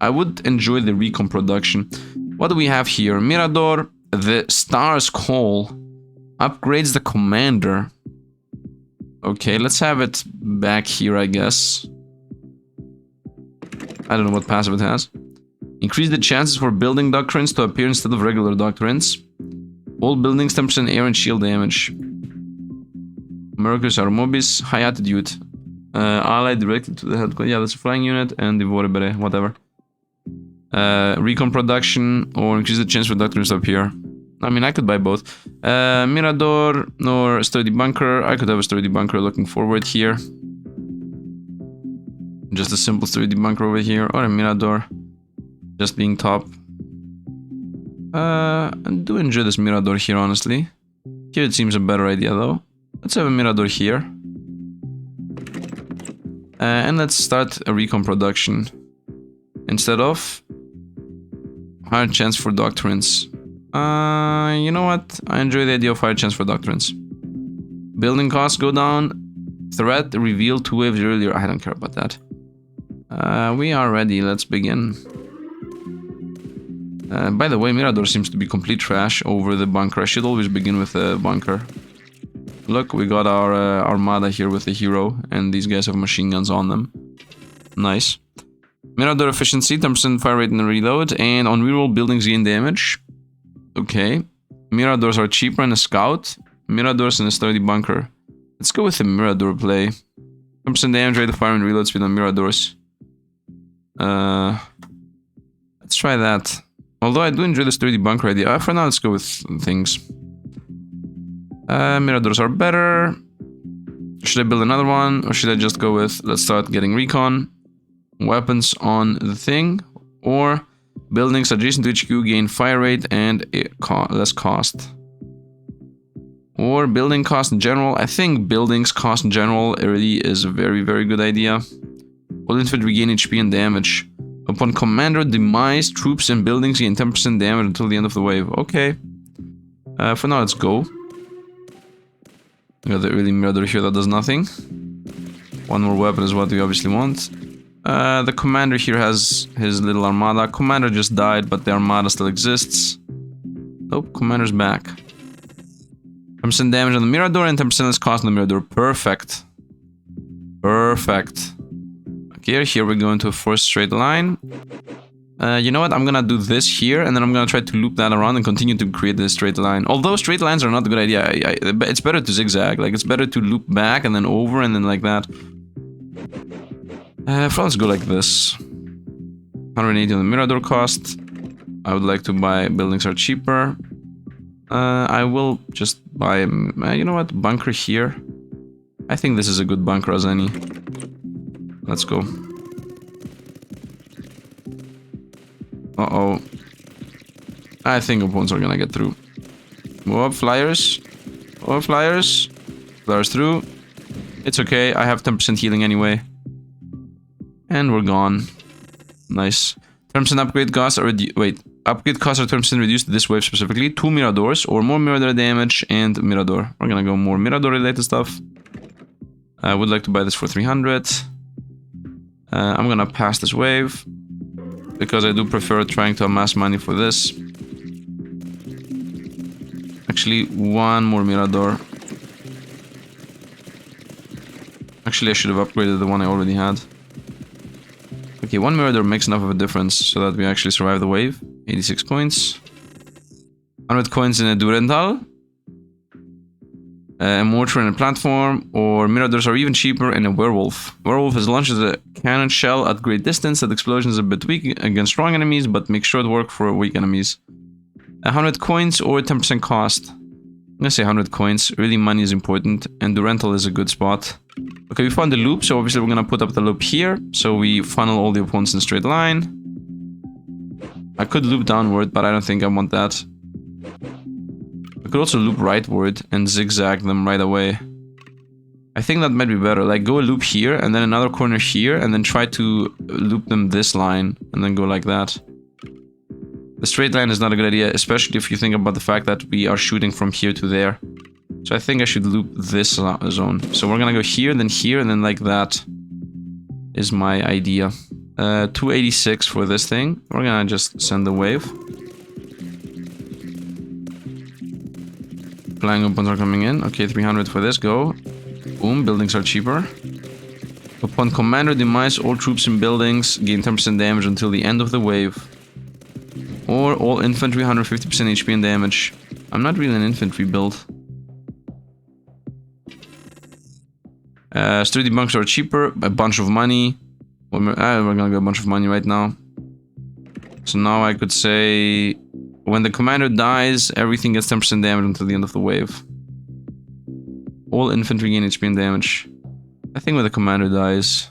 I would enjoy the recon production. What do we have here? Mirador, the Star's Call, upgrades the commander. Okay, let's have it back here, I guess. I don't know what passive it has. Increase the chances for building doctrines to appear instead of regular doctrines. All buildings 10% air and shield damage. Mercus Armobis, high attitude. Allied directly to the headquarters. Yeah, that's a flying unit and Divoribere, whatever. Recon production or increase the chance for doctrines to appear. I mean, I could buy both. Mirador or sturdy bunker. I could have a sturdy bunker looking forward here. Just a simple sturdy bunker over here or a Mirador. Just being top. I do enjoy this Mirador here, honestly. Here it seems a better idea, though. Let's have a Mirador here. And let's start a recon production. Instead of higher chance for doctrines. You know what? I enjoy the idea of higher chance for doctrines. Building costs go down. Threat revealed 2 waves earlier. I don't care about that. We are ready. Let's begin. By the way, Mirador seems to be complete trash over the bunker. I should always begin with the bunker. Look, we got our armada here with the Xieroeh, and these guys have machine guns on them. Nice. Mirador efficiency, 10% fire rate and reload, and on reroll buildings gain damage. Okay. Miradors are cheaper in a scout. Miradors in a sturdy bunker. Let's go with the Mirador play. 10% damage rate, fire and reload speed on Miradors. Let's try that. Although I do enjoy the sturdy bunker idea. For now, let's go with things. Miradors are better. Should I build another one? Or should I just go with, let's start getting recon. Weapons on the thing. Or buildings adjacent to HQ gain fire rate and less cost. Or building cost in general. I think buildings cost in general really is a very, very good idea. All infantry gain HP and damage. Upon commander demise, troops and buildings gain 10% damage until the end of the wave. Okay. For now, let's go. We got the early Mirador here that does nothing. One more weapon is what we obviously want. The commander here has his little armada. Commander just died, but the armada still exists. Nope, commander's back. 10% damage on the Mirador and 10% less cost on the Mirador. Perfect. Perfect. Okay, here we go into a first straight line. You know what? I'm gonna do this here, and then I'm gonna try to loop that around and continue to create this straight line. Although straight lines are not a good idea. It's better to zigzag. Like, it's better to loop back and then over and then like that. Let's go like this. 180 on the Mirador cost. I would like to buy buildings are cheaper. I will just buy, you know what? Bunker here. I think this is a good bunker as any. Let's go. Uh-oh. I think opponents are gonna get through. Move up, flyers. Move up, flyers. Flyers through. It's okay, I have 10% healing anyway. And we're gone. Nice. 10% upgrade costs are wait. Upgrade costs are 10% reduced this wave specifically. 2 Miradors or more Mirador damage and Mirador. We're gonna go more Mirador related stuff. I would like to buy this for 300. I'm gonna pass this wave because I do prefer trying to amass money for this. Actually, one more Mirador. Actually, I should have upgraded the one I already had. Okay, one Mirador makes enough of a difference so that we actually survive the wave. 86 coins. 100 coins in a Durental. A mortar and a platform, or Miradors are even cheaper in a Werewolf. Werewolf is launched as a cannon shell at great distance. That explosion is a bit weak against strong enemies, but makes short work for weak enemies. 100 coins or 10% cost. I'm gonna say 100 coins. Really, money is important, and Durental is a good spot. Okay, we found the loop, so obviously we're gonna put up the loop here, so we funnel all the opponents in a straight line. I could loop downward, but I don't think I want that. I could also loop rightward and zigzag them right away. I think that might be better. Like, go a loop here, and then another corner here, and then try to loop them this line, and then go like that. The straight line is not a good idea, especially if you think about the fact that we are shooting from here to there. So I think I should loop this zone. So we're gonna go here, and then like that is my idea. 286 for this thing. We're gonna just send the wave. Flying opponents are coming in. Okay, 300 for this. Go. Boom. Buildings are cheaper. Upon commander demise, all troops in buildings gain 10% damage until the end of the wave. Or all infantry 150% HP and damage. I'm not really an infantry build. Sturdy bunkers are cheaper. A bunch of money. We're gonna get a bunch of money right now. So now I could say, when the commander dies, everything gets 10% damage until the end of the wave. All infantry gain HP and damage. I think when the commander dies.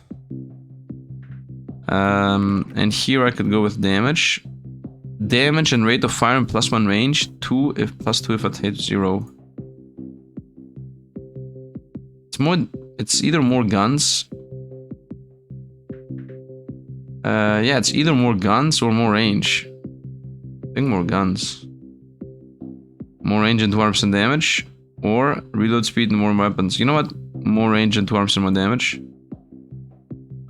And here I could go with damage. Damage and rate of fire and +1 range. +2 if it hits 0. It's either more guns. Yeah, it's either more guns or more range. I think more guns. More range and 200% damage. Or reload speed and more weapons. You know what? More range and 200% more damage.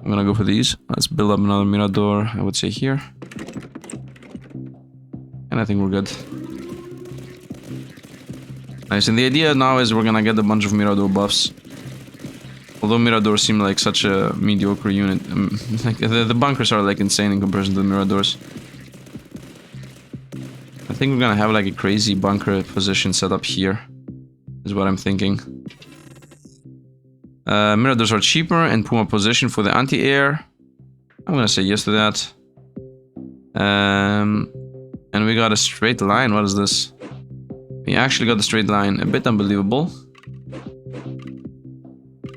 I'm gonna go for these. Let's build up another Mirador, I would say here. And I think we're good. Nice, and the idea now is we're gonna get a bunch of Mirador buffs. Although Miradors seem like such a mediocre unit. Like the bunkers are like insane in comparison to the Miradors. I think we're gonna have like a crazy bunker position set up here. Is what I'm thinking. Miradors are cheaper and Puma position for the anti-air. I'm gonna say yes to that. And we got a straight line. What is this? We actually got a straight line. A bit unbelievable.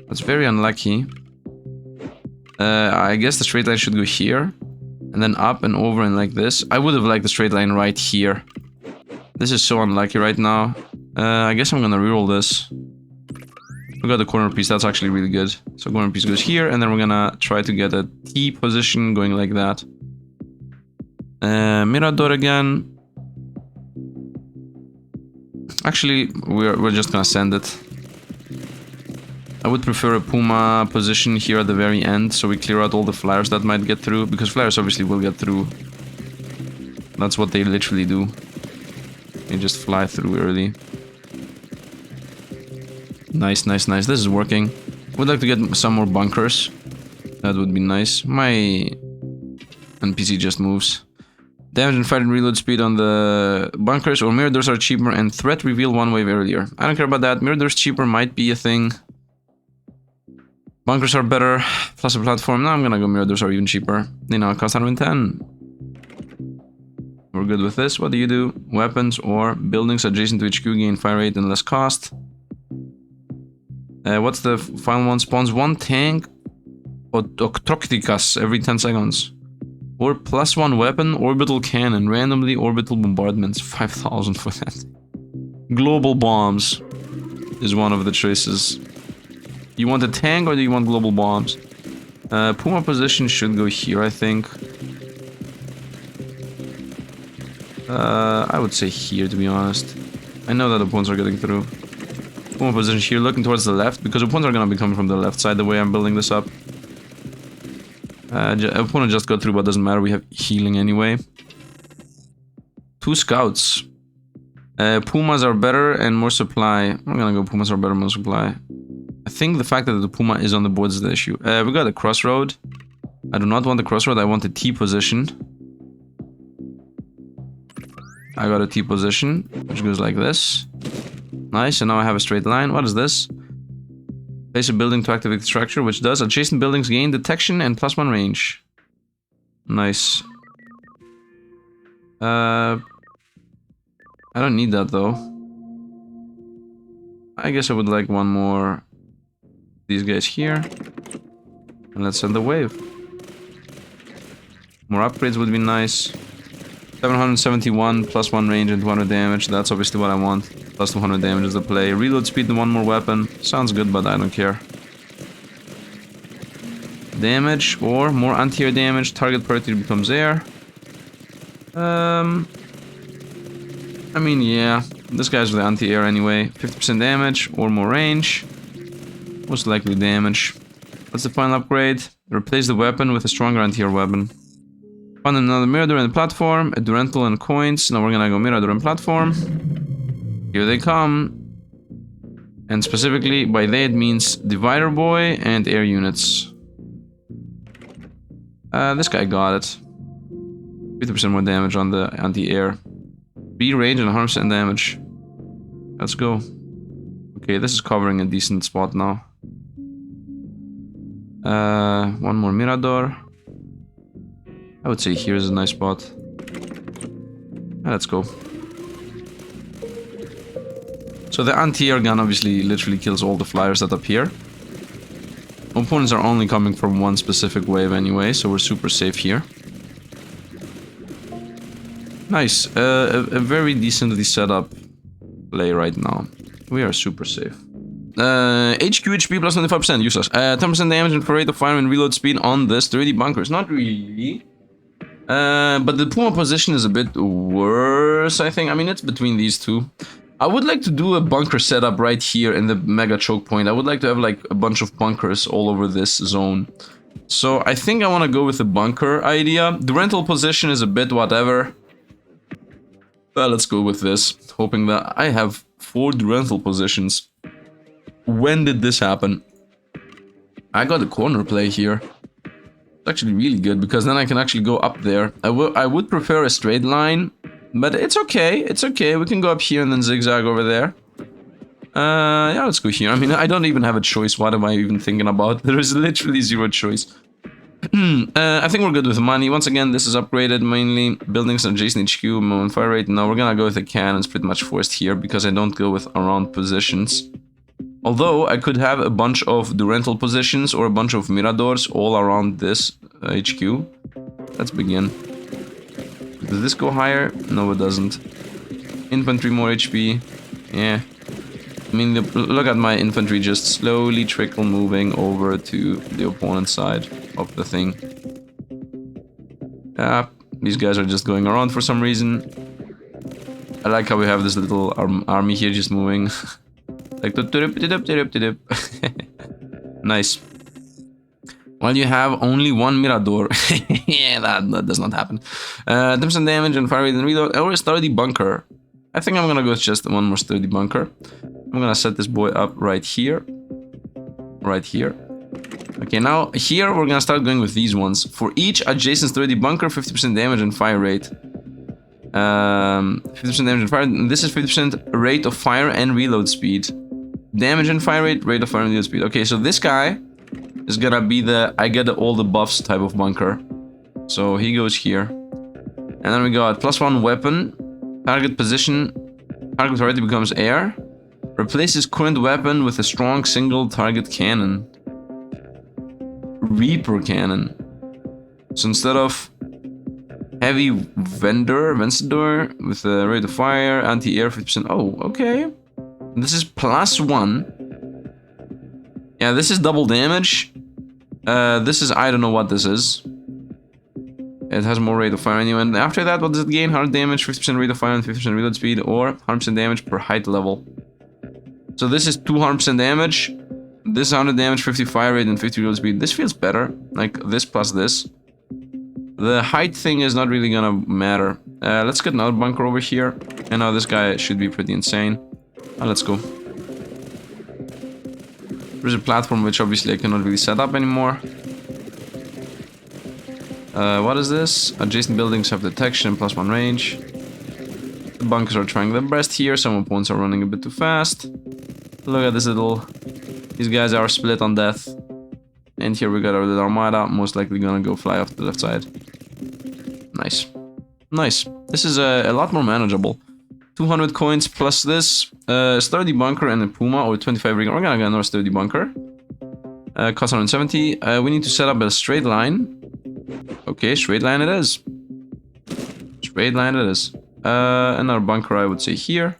That's very unlucky. I guess the straight line should go here. And then up and over and like this. I would have liked the straight line right here. This is so unlucky right now. I guess I'm gonna reroll this. We got the corner piece. That's actually really good. So corner piece goes here. And then we're gonna try to get a T position going like that. Mirador again. Actually, we're just gonna send it. I would prefer a Puma position here at the very end, so we clear out all the flyers that might get through, because flyers obviously will get through. That's what they literally do. They just fly through early. Nice, nice, nice. This is working. Would like to get some more bunkers. That would be nice. My NPC just moves. Damage and fight and reload speed on the bunkers or Miradors are cheaper and threat reveal 1 wave earlier. I don't care about that. Miradors cheaper might be a thing. Bunkers are better, plus a platform. Now I'm gonna go Miradors are even cheaper. They now cost 110. We're good with this. What do you do? Weapons or buildings adjacent to HQ gain fire rate and less cost. What's the final one? Spawns 1 tank Octrocticus every 10 seconds. Or +1 weapon, orbital cannon, randomly orbital bombardments. 5,000 for that. Global bombs is one of the choices. You want a tank or do you want global bombs? Puma position should go here, I think. I would say here, to be honest. I know that opponents are getting through. Puma position here, looking towards the left, because opponents are going to be coming from the left side the way I'm building this up. Opponent just got through, but doesn't matter. We have healing anyway. 2 scouts. Pumas are better and more supply. I'm gonna go Pumas are better, more supply. I think the fact that the Puma is on the board is the issue. We got a crossroad. I do not want the crossroad, I want the T position. I got a T position, which goes like this. Nice, and now I have a straight line. What is this? Place a building to activate the structure, which does adjacent buildings gain detection and +1 range. Nice. I don't need that though. I guess I would like one more. These guys here. And let's send the wave. More upgrades would be nice. 771 +1 range and 200 damage. That's obviously what I want. Plus 200 damage is the play. Reload speed and one more weapon. Sounds good, but I don't care. Damage or more anti-air damage. Target priority becomes air. I mean, yeah. This guy's with anti-air anyway. 50% damage or more range. Most likely damage. What's the final upgrade? Replace the weapon with a stronger anti-air weapon. Found another Mirador in the platform, a Durantal and coins. Now we're gonna go Mirador and platform. Here they come. And specifically, by they it means Divider Boy and air units. This guy got it. 50% more damage on the anti-air. 3 range and 100% damage. Let's go. Okay, this is covering a decent spot now. One more Mirador. I would say here's a nice spot. Let's go. So the anti-air gun obviously literally kills all the flyers that appear. Opponents are only coming from one specific wave anyway, so we're super safe here. Nice. A very decently set up play right now. We are super safe. HQ HP plus 25%, useless. 10% damage and rate of fire and reload speed on the sturdy bunkers. Not really. But the Puma position is a bit worse, I think. I mean, it's between these two. I would like to do a bunker setup right here in the mega choke point. I would like to have like a bunch of bunkers all over this zone. So I think I want to go with the bunker idea. The rental position is a bit whatever. But let's go with this, hoping that I have 4 rental positions. When did this happen? I got a corner play here. It's actually really good because then I can actually go up there. I would prefer a straight line, but it's okay. It's okay. We can go up here and then zigzag over there. Yeah, let's go here. I mean, I don't even have a choice. What am I even thinking about? There is literally zero choice. I think we're good with money. Once again, this is upgraded mainly. Buildings and adjacent HQ, moment fire rate. Now we're gonna go with the cannons, pretty much forced here because I don't go with around positions. Although I could have a bunch of Durantal positions or a bunch of Miradors all around this HQ. Let's begin. Does this go higher? No, it doesn't. Infantry more HP. Yeah. I mean, look at my infantry just slowly trickle moving over to the opponent's side of the thing. Yeah, these guys are just going around for some reason. I like how we have this little army here just moving. Like the nice. Well, you have only one Mirador. Yeah, that does not happen. 10% damage and fire rate and reload. Or a sturdy bunker. I think I'm gonna go with just one more sturdy bunker. I'm gonna set this boy up right here. Right here. Okay, now here we're gonna start going with these ones. For each adjacent sturdy bunker, 50% damage and fire rate. 50% damage and fire. And this is 50% rate of fire and reload speed. Damage and fire rate, rate of fire and reload speed. Okay, so this guy is gonna be the I get all the buffs type of bunker. So he goes here. And then we got +1 weapon. Target position. Target priority becomes air. Replaces current weapon with a strong single target cannon. Reaper cannon. So instead of heavy Vencedor with a rate of fire, anti-air 50%. Oh, okay. This is +1. Yeah, this is double damage. This is, I don't know what this is. It has more rate of fire anyway. And after that, what does it gain? 100 damage, 50% rate of fire, and 50% reload speed, or 100% damage per height level. So this is 200% damage. This is 100 damage, 50 fire rate, and 50 reload speed. This feels better. Like this plus this. The height thing is not really gonna matter. Let's get another bunker over here. And now this guy should be pretty insane. Let's go. There's a platform which obviously I cannot really set up anymore. What is this? Adjacent buildings have detection and +1 range. The bunkers are trying their best here. Some opponents are running a bit too fast. Look at this little... These guys are split on death. And here we got our little armada. Most likely gonna go fly off to the left side. Nice. Nice. This is a lot more manageable. 200 coins plus this. Sturdy bunker and a puma or 25 ring. We're gonna get another sturdy bunker. Cost 170. We need to set up a straight line. Okay, straight line it is. Straight line it is. Another bunker, I would say, here.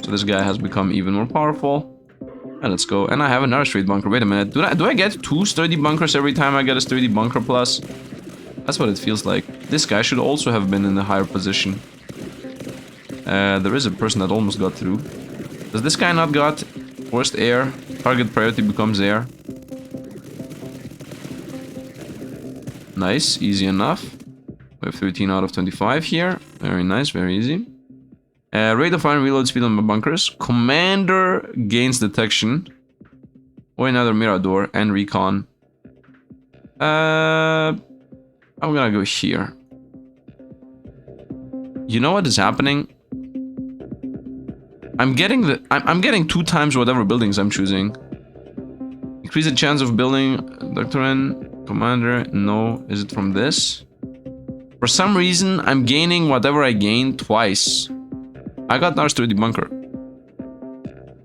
So this guy has become even more powerful. And let's go. And I have another straight bunker. Wait a minute. Do I get 2 sturdy bunkers every time I get a sturdy bunker plus? That's what it feels like. This guy should also have been in a higher position. There is a person that almost got through. Does this guy not got forced air? Target priority becomes air. Nice, easy enough. We have 13 out of 25 here. Very nice, very easy. Rate of fire and reload speed on my bunkers. Commander gains detection. Or another Mirador and recon. I'm gonna go here. You know what is happening? I'm getting 2 times whatever buildings I'm choosing. Increase the chance of building Doctrine. Commander, no. Is it from this? For some reason, I'm gaining whatever I gain twice. I got another sturdy bunker.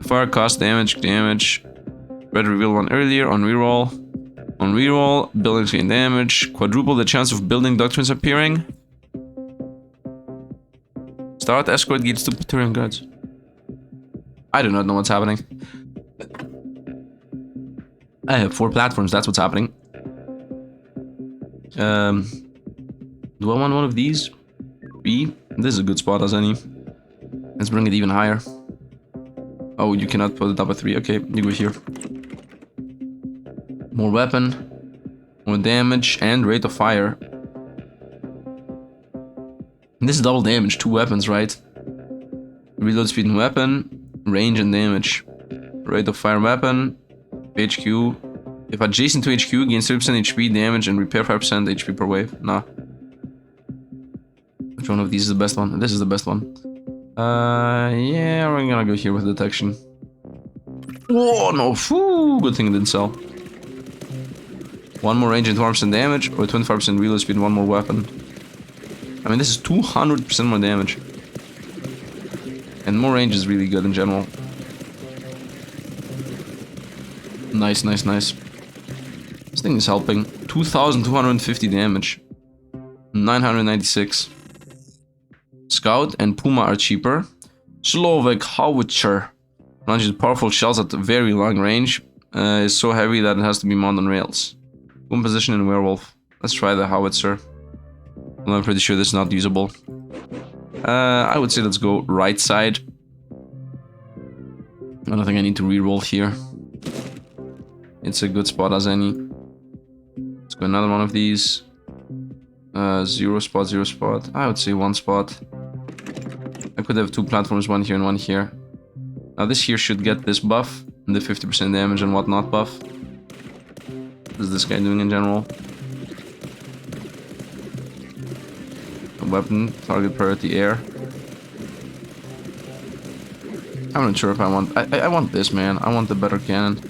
Fire cost, damage. Red reveal one earlier on reroll. On reroll, buildings gain damage. Quadruple the chance of building doctrines appearing. Start escort gates to Praetorian guards. I do not know what's happening. I have 4 platforms, that's what's happening. Do I want one of these? B? This is a good spot as any. Let's bring it even higher. Oh, you cannot put it up at 3. Okay, you go here. More weapon. More damage and rate of fire. And this is double damage, 2 weapons, right? Reload speed and weapon. Range and damage. Rate of fire weapon. HQ. If adjacent to HQ, gains 30% HP damage and repair 5% HP per wave. Nah. Which one of these is the best one? This is the best one. Yeah, we're gonna go here with detection. Oh no, Phew, good thing it didn't sell. 1 more range and 12% damage, or 25% reload speed and 1 more weapon. I mean, this is 200% more damage. And more range is really good in general. Nice. This thing is helping. 2,250 damage. 996. Scout and Puma are cheaper. Slovak Howitzer launches powerful shells at very long range. Is so heavy that it has to be mounted on rails. Boom position in Werewolf. Let's try the Howitzer. Well, I'm pretty sure this is not usable. I would say let's go right side. I don't think I need to reroll here. It's a good spot as any. Let's go another one of these. 0 spot. I would say 1 spot. I could have 2 platforms, 1 here and 1 here. Now this here should get this buff, and the 50% damage and whatnot buff. What is this guy doing in general? A weapon, target priority air. I'm not sure if I want... I want this, man. I want the better cannon.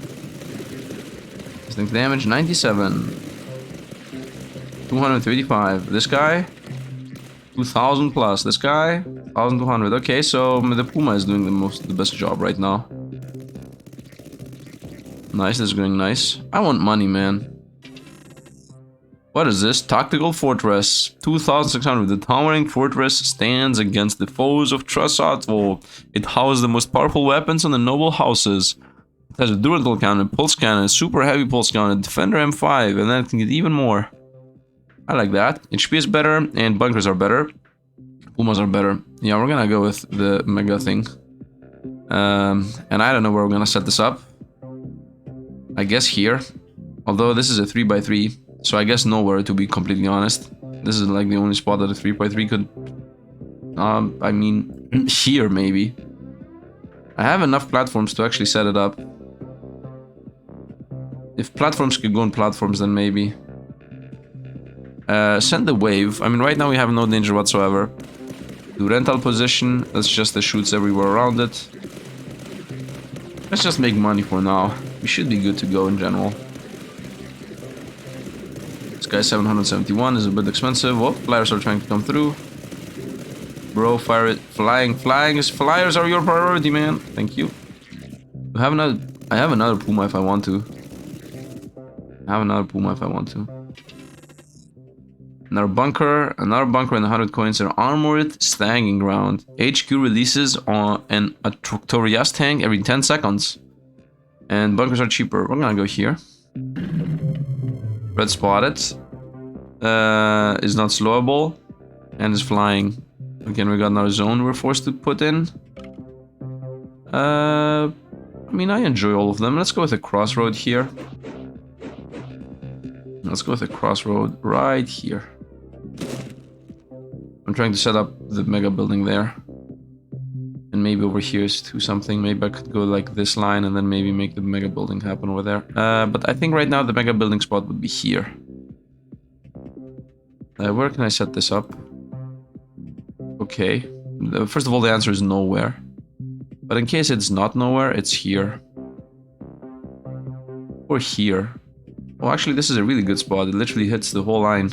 This thing's damage, 97. 235. This guy? 2,000 plus. This guy? 1,200. Okay, so the Puma is doing the best job right now. Nice, this is going nice. I want money, man. What is this? Tactical Fortress. 2,600. The towering fortress stands against the foes of Trasatvo. It houses the most powerful weapons in the noble houses. It has a durable cannon, pulse cannon, super heavy pulse cannon, defender M5, and then it can get even more. I like that. HP is better, and bunkers are better. Pumas are better. Yeah, we're gonna go with the mega thing. And I don't know where we're gonna set this up. I guess here. Although this is a 3x3, so I guess nowhere, to be completely honest. This is like the only spot that a 3x3 could... I mean, here maybe. I have enough platforms to actually set it up. If platforms could go on platforms, then maybe. Send the wave. I mean, right now we have no danger whatsoever. Do rental position. That's just the shoots everywhere around it. Let's just make money for now. We should be good to go in general. This guy 771 is a bit expensive. Oh, flyers are trying to come through. Bro, fire it. Flying. Flyers are your priority, man. Thank you. I have another Puma if I want to. Another bunker and 100 coins are armored staging ground. HQ releases on a Troctorias tank every 10 seconds. And bunkers are cheaper. We're gonna go here. Red spotted. Is not slowable. And is flying. Again, we got another zone we're forced to put in. I mean, I enjoy all of them. Let's go with a crossroad here. Let's go with a crossroad right here. I'm trying to set up the mega building there. And maybe over here is to something. Maybe I could go like this line and then maybe make the mega building happen over there. But I think right now the mega building spot would be here. Where can I set this up? Okay. First of all, the answer is nowhere. But in case it's not nowhere, it's here. Or here. Oh, actually, this is a really good spot. It literally hits the whole line.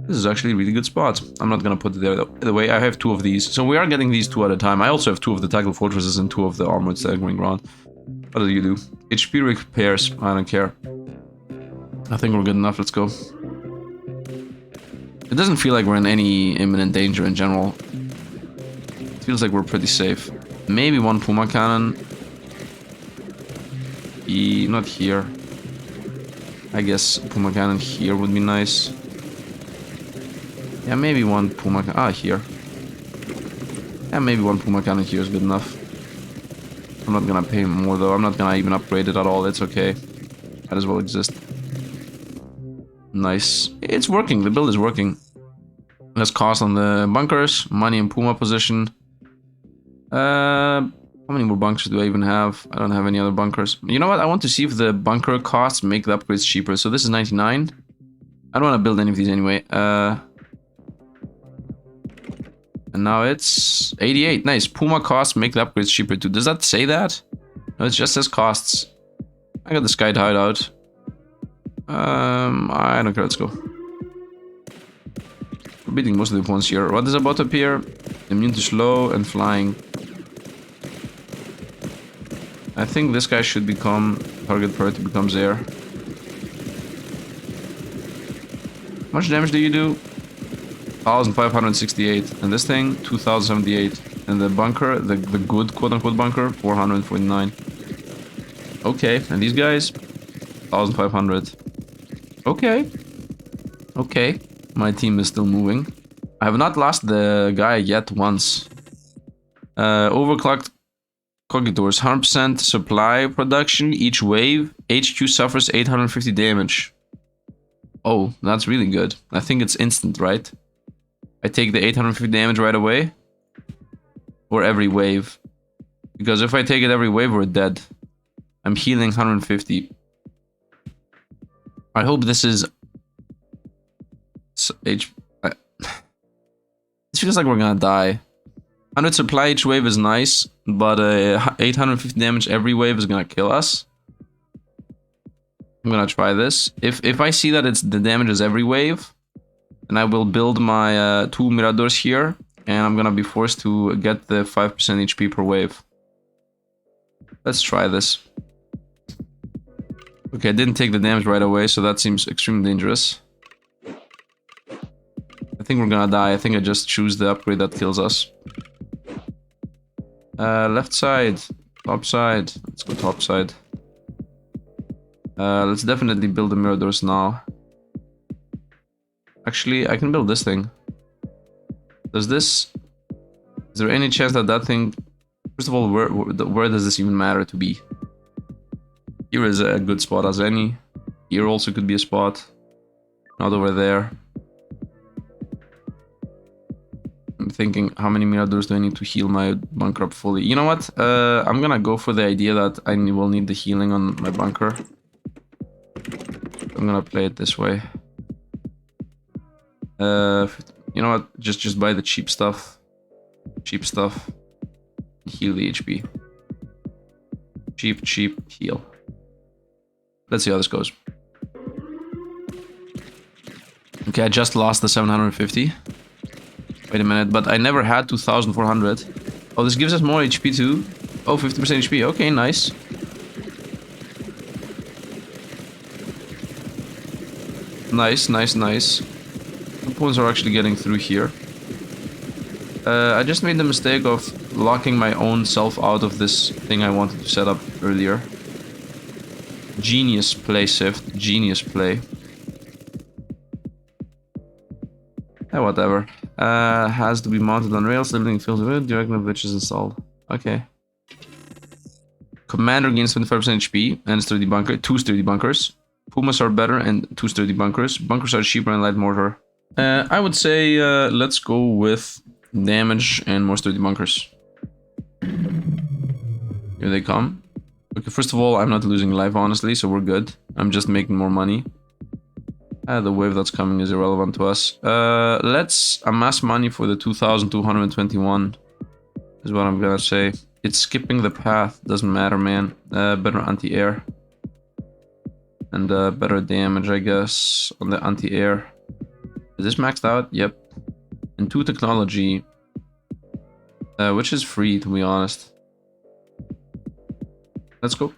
This is actually a really good spot. I'm not gonna put it there though. By the way, I have 2 of these. So we are getting these 2 at a time. I also have 2 of the tackle fortresses and 2 of the armored staggering ground. What do you do? HP repairs. I don't care. I think we're good enough. Let's go. It doesn't feel like we're in any imminent danger in general. It feels like we're pretty safe. Maybe 1 Puma cannon. Not here. I guess Puma cannon here would be nice. Yeah, maybe 1 Puma cannon. Ah, here. Yeah, maybe 1 Puma cannon here is good enough. I'm not gonna pay more though. I'm not gonna even upgrade it at all. It's okay. Might as well exist. Nice. It's working. The build is working. Less cost on the bunkers. Money in Puma position. How many more bunkers do I even have? I don't have any other bunkers. You know what? I want to see if the bunker costs make the upgrades cheaper. So this is 99. I don't want to build any of these anyway. And now it's 88. Nice. Puma costs make the upgrades cheaper too. Does that say that? No, it just says costs. I got the Sky hideout. I don't care. Let's go. We're beating most of the opponents here. What is about to appear? Immune to slow and flying. I think this guy should become target priority becomes air. How much damage do you do? 1,568. And this thing, 2,078. And the bunker, the good quote-unquote bunker, 449. Okay, and these guys, 1,500. Okay. Okay. My team is still moving. I have not lost the guy yet once. Overclocked Cogitors, 100% supply production each wave. HQ suffers 850 damage. Oh, that's really good. I think it's instant, right? I take the 850 damage right away. Or every wave. Because if I take it every wave, we're dead. I'm healing 150. I hope this is... This feels like we're gonna die. 100 supply each wave is nice, but 850 damage every wave is gonna kill us. I'm gonna try this. If I see that the damage is every wave, then I will build my 2 Miradors here, and I'm gonna be forced to get the 5% HP per wave. Let's try this. Okay, I didn't take the damage right away, so that seems extremely dangerous. I think we're gonna die. I think I just choose the upgrade that kills us. Left side, top side. Let's go top side. Let's definitely build the Miradors now. Actually, I can build this thing. Does this... Is there any chance that that thing... First of all, where does this even matter to be? Here is a good spot as any. Here also could be a spot. Not over there. I'm thinking, how many Miradors do I need to heal my bunker up fully? You know what? I'm gonna go for the idea that I will need the healing on my bunker. I'm gonna play it this way. You know what? Just buy the cheap stuff. Cheap stuff. Heal the HP. Cheap heal. Let's see how this goes. Okay, I just lost the 750. Wait a minute, but I never had 2400. Oh, this gives us more HP too. Oh, 50% HP. Okay, nice. Nice. Opponents are actually getting through here. I just made the mistake of locking my own self out of this thing I wanted to set up earlier. Genius play, Sifd. Genius play. Whatever. Has to be mounted on rails, limiting field of it, directly of which is installed. Okay. Commander gains 25% HP and sturdy bunker. 2 sturdy bunkers. Pumas are better and 2 sturdy bunkers. Bunkers are cheaper and light mortar. I would say let's go with damage and more sturdy bunkers. Here they come. Okay, first of all, I'm not losing life, honestly, so we're good. I'm just making more money. The wave that's coming is irrelevant to us. Let's amass money for the 2221 is what I'm gonna say. It's skipping the path, doesn't matter, man. Better anti-air. And better damage, I guess, on the anti-air. Is this maxed out? Yep. And 2 technology, which is free, to be honest. Let's go.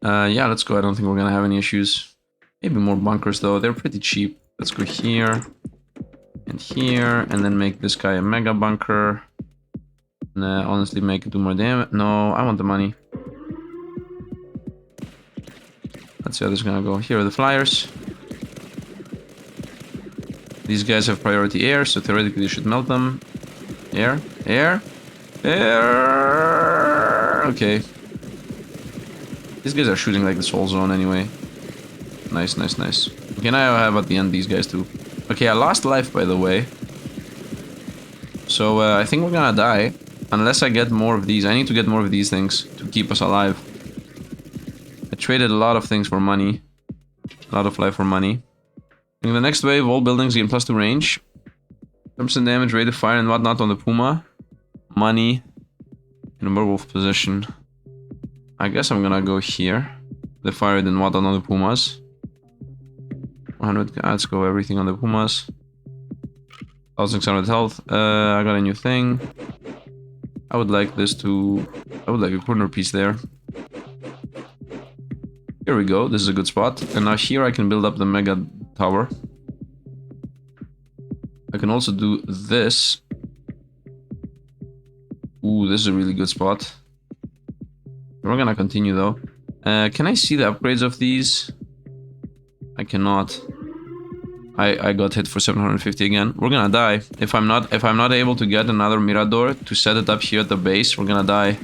Yeah, let's go. I don't think we're gonna have any issues. Maybe more bunkers, though. They're pretty cheap. Let's go here. And here. And then make this guy a mega bunker. And honestly, make it do more damage. No, I want the money. Let's see how this is gonna go. Here are the flyers. These guys have priority air, so theoretically you should melt them. Air. Okay. These guys are shooting like the soul zone anyway. Nice. Okay, now I have at the end these guys too. Okay, I lost life, by the way. So I think we're gonna die. Unless I get more of these. I need to get more of these things to keep us alive. I traded a lot of things for money. A lot of life for money. In the next wave, all buildings gain +2 range. 10% damage, rate of fire and whatnot on the Puma. Money. In a werewolf position. I guess I'm gonna go here. The fire and whatnot on the Pumas. 100, let's go everything on the Pumas. 1600 health. I got a new thing. I would like this to... I would like a corner piece there. Here we go, this is a good spot. And now here I can build up the mega tower. I can also do this. Ooh, this is a really good spot. We're gonna continue though. Can I see the upgrades of these? I cannot. I got hit for 750 again. We're gonna die. If I'm not able to get another Mirador to set it up here at the base, we're gonna die.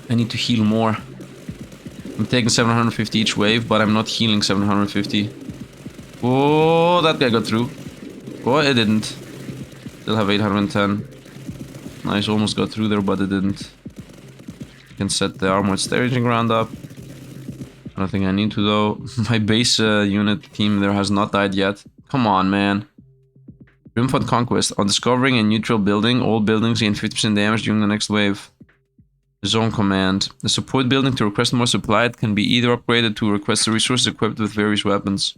I need to heal more. I'm taking 750 each wave, but I'm not healing 750. Oh, that guy got through. Oh, it didn't. Still have 810. Nice, almost got through there, but it didn't. Can set the armored staging ground up. I don't think I need to though. My base unit team there has not died yet. Come on, man. Triumph and Conquest. On discovering a neutral building, all buildings gain 50% damage during the next wave. Zone command. The support building to request more supply. It can be either upgraded to request the resources equipped with various weapons.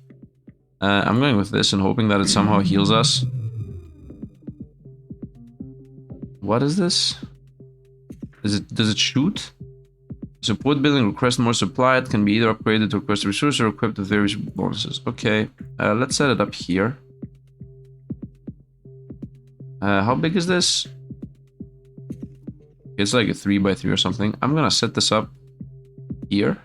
I'm going with this and hoping that it somehow heals us. What is this? Does it shoot? Support building request more supply. It can be either upgraded to request resources or equipped with various bonuses. Okay, let's set it up here. How big is this? It's like a 3x3 or something. I'm gonna set this up here.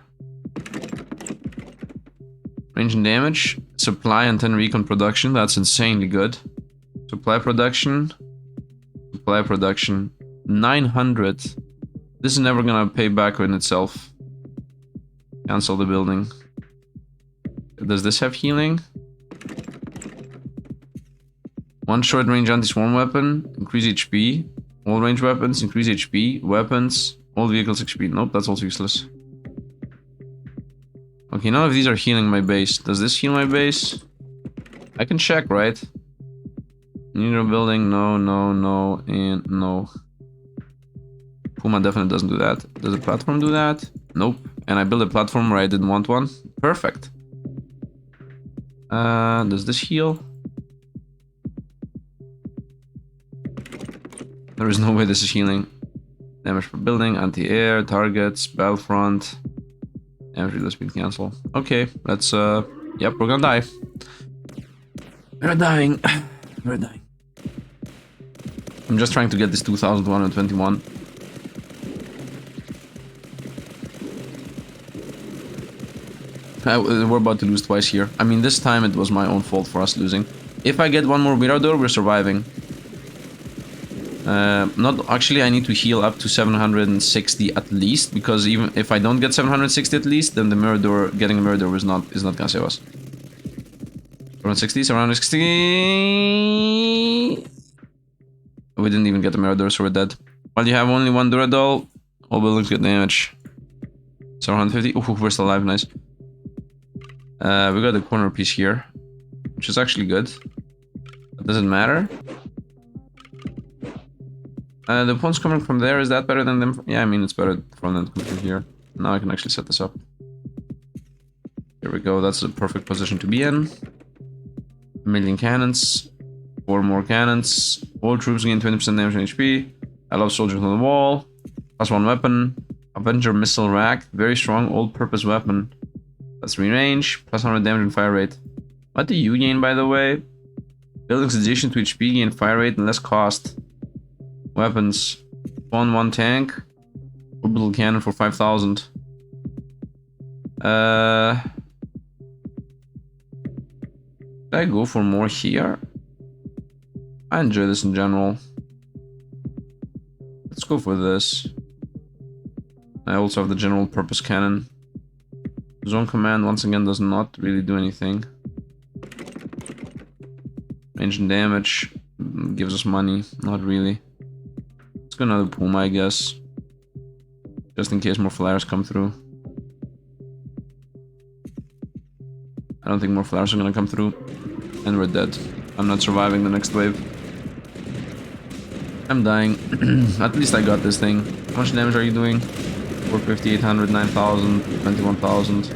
Range and damage, supply and 10 recon production. That's insanely good. Supply production, 900. This is never gonna pay back in itself. Cancel the building. Does this have healing? One short range anti-swarm weapon, increase HP. All range weapons, increase HP. Weapons, all vehicles HP. Nope, that's also useless. Okay, none of these are healing my base. Does this heal my base? I can check, right? Need a building? No, no, no, and no. Puma definitely doesn't do that. Does the platform do that? Nope. And I built a platform where I didn't want one. Perfect. Does this heal? There is no way this is healing. Damage per building, anti-air, targets, battlefront. Damage reload speed cancel. Okay, let's yep, we're gonna die. We're dying. We're dying. I'm just trying to get this 2,121. We're about to lose twice here. I mean, this time it was my own fault for us losing. If I get one more Mirador, we're surviving. Not actually, I need to heal up to 760 at least, because even if I don't get 760 at least, then the Mirador, getting a Mirador is not gonna save us. 760, 760. We didn't even get the Mirador, so we're dead. While you have only one Duradol, all buildings get damage. 750. Ooh, we're still alive, nice. We got a corner piece here, which is actually good. But does it matter? The opponent's coming from there, is that better than them? Yeah, I mean, it's better from them coming from here. Now I can actually set this up. Here we go, that's the perfect position to be in. 1,000,000 cannons. 4 more cannons. All troops gain 20% damage and HP. I love soldiers on the wall. +1 weapon. Avenger missile rack. Very strong all-purpose weapon. +3 range. +100 damage and fire rate. What do you gain, by the way? Buildings addition to HP gain fire rate and less cost. Weapons. Spawn 1 tank. Orbital cannon for 5,000. Should I go for more here? I enjoy this in general. Let's go for this. I also have the general purpose cannon. Zone command once again does not really do anything. Range and damage gives us money, not really. Let's go another Puma, I guess. Just in case more flares come through. I don't think more flares are gonna come through. And we're dead. I'm not surviving the next wave. I'm dying. At least I got this thing. How much damage are you doing? 450, 800, 9,000, 21,000.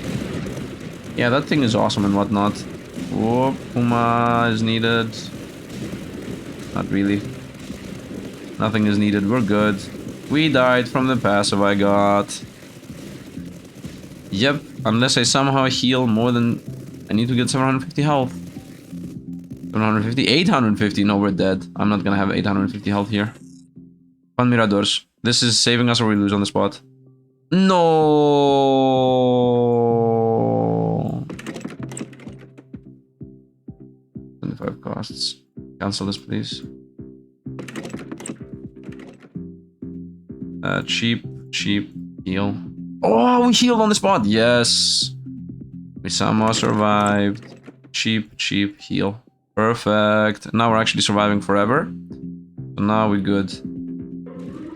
Yeah, that thing is awesome and whatnot. Oh, Puma is needed. Not really. Nothing is needed. We're good. We died from the passive I got. Yep. Unless I somehow heal more than... I need to get 750 health. 750, 850. No, we're dead. I'm not gonna have 850 health here. One Miradors. This is saving us or we lose on the spot. No. 25 costs. Cancel this, please. Cheap heal. Oh, we healed on the spot. Yes. We somehow survived. Cheap heal. Perfect. Now we're actually surviving forever. So now we're good.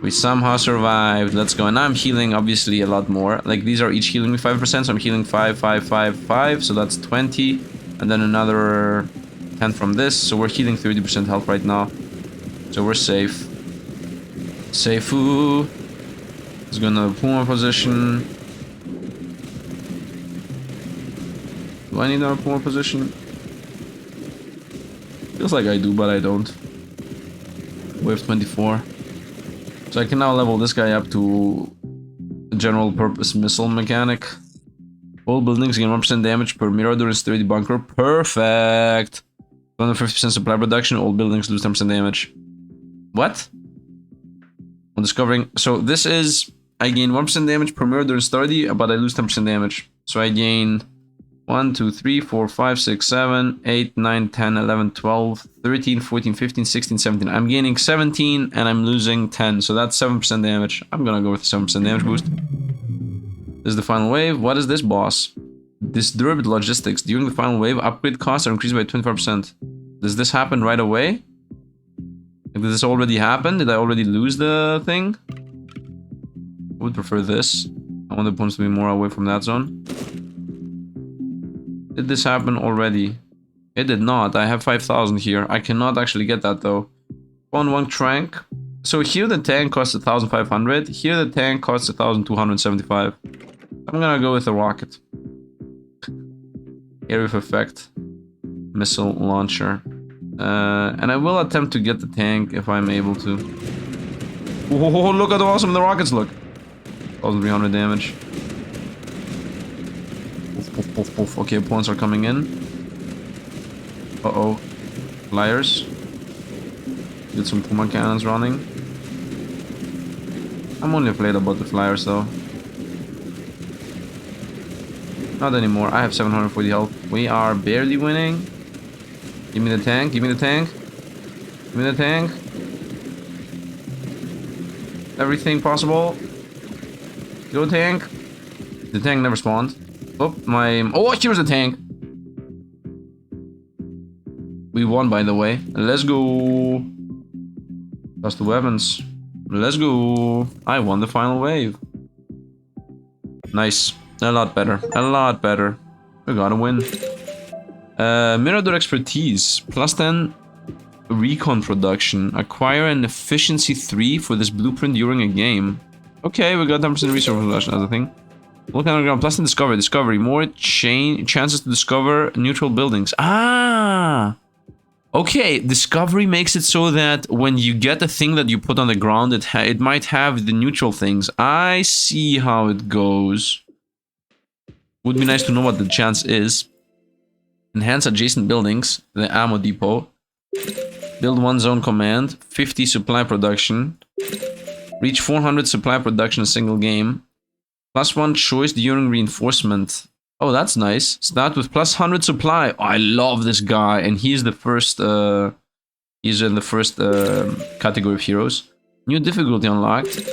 We somehow survived. Let's go. And now I'm healing obviously a lot more. Like these are each healing me 5%. So I'm healing 5, 5, 5, 5. So that's 20. And then another 10 from this. So we're healing 30% health right now. So we're safe. Safeu. Let's go another Puma position. Do I need another Puma position? Feels like I do, but I don't. Wave 24. So I can now level this guy up to a general purpose missile mechanic. All buildings gain 1% damage per Mirador and sturdy bunker. Perfect! 150% supply reduction, all buildings lose 10% damage. What? On discovering... So this is... I gain 1% damage per Mirador and sturdy, but I lose 10% damage. So I gain... 1, 2, 3, 4, 5, 6, 7, 8, 9, 10, 11, 12, 13, 14, 15, 16, 17. I'm gaining 17 and I'm losing 10. So that's 7% damage. I'm gonna go with 7% damage boost. This is the final wave. What is this, boss? This durable logistics. During the final wave, upgrade costs are increased by 25%. Does this happen right away? Did this already happen? Did I already lose the thing? I would prefer this. I want the opponents to be more away from that zone. Did this happen already? It did not. I have 5,000 here. I cannot actually get that though. One tank. So here the tank costs 1,500. Here the tank costs 1,275. I'm gonna go with the rocket. Area of effect. Missile launcher. And I will attempt to get the tank if I'm able to. Oh, look how awesome the rockets look. 1,300 damage. Poof, poof, poof, poof. Okay, opponents are coming in. Uh-oh. Flyers. Get some Puma cannons running. I'm only afraid about the flyers though. Not anymore. I have 740 health. We are barely winning. Give me the tank. Give me the tank. Give me the tank. Everything possible. Go tank. The tank never spawned. Oh, oh, here's the tank. We won, by the way. Let's go. That's the weapons. Let's go. I won the final wave. Nice. A lot better. A lot better. We gotta win. Mirador expertise. Plus 10 recon production. Acquire an efficiency 3 for this blueprint during a game. Okay, we got 10% resource production as a thing. Look underground. Plus 10 discovery. Discovery. More chances to discover neutral buildings. Ah! Okay, discovery makes it so that when you get a thing that you put on the ground, it might have the neutral things. I see how it goes. Would be nice to know what the chance is. Enhance adjacent buildings, the ammo depot. Build one zone command, 50 supply production. Reach 400 supply production in a single game. Plus 1 choice during reinforcement. Oh, that's nice. Start with plus 100 supply. Oh, I love this guy. And he's the first, he's in the first category of heroes. New difficulty unlocked.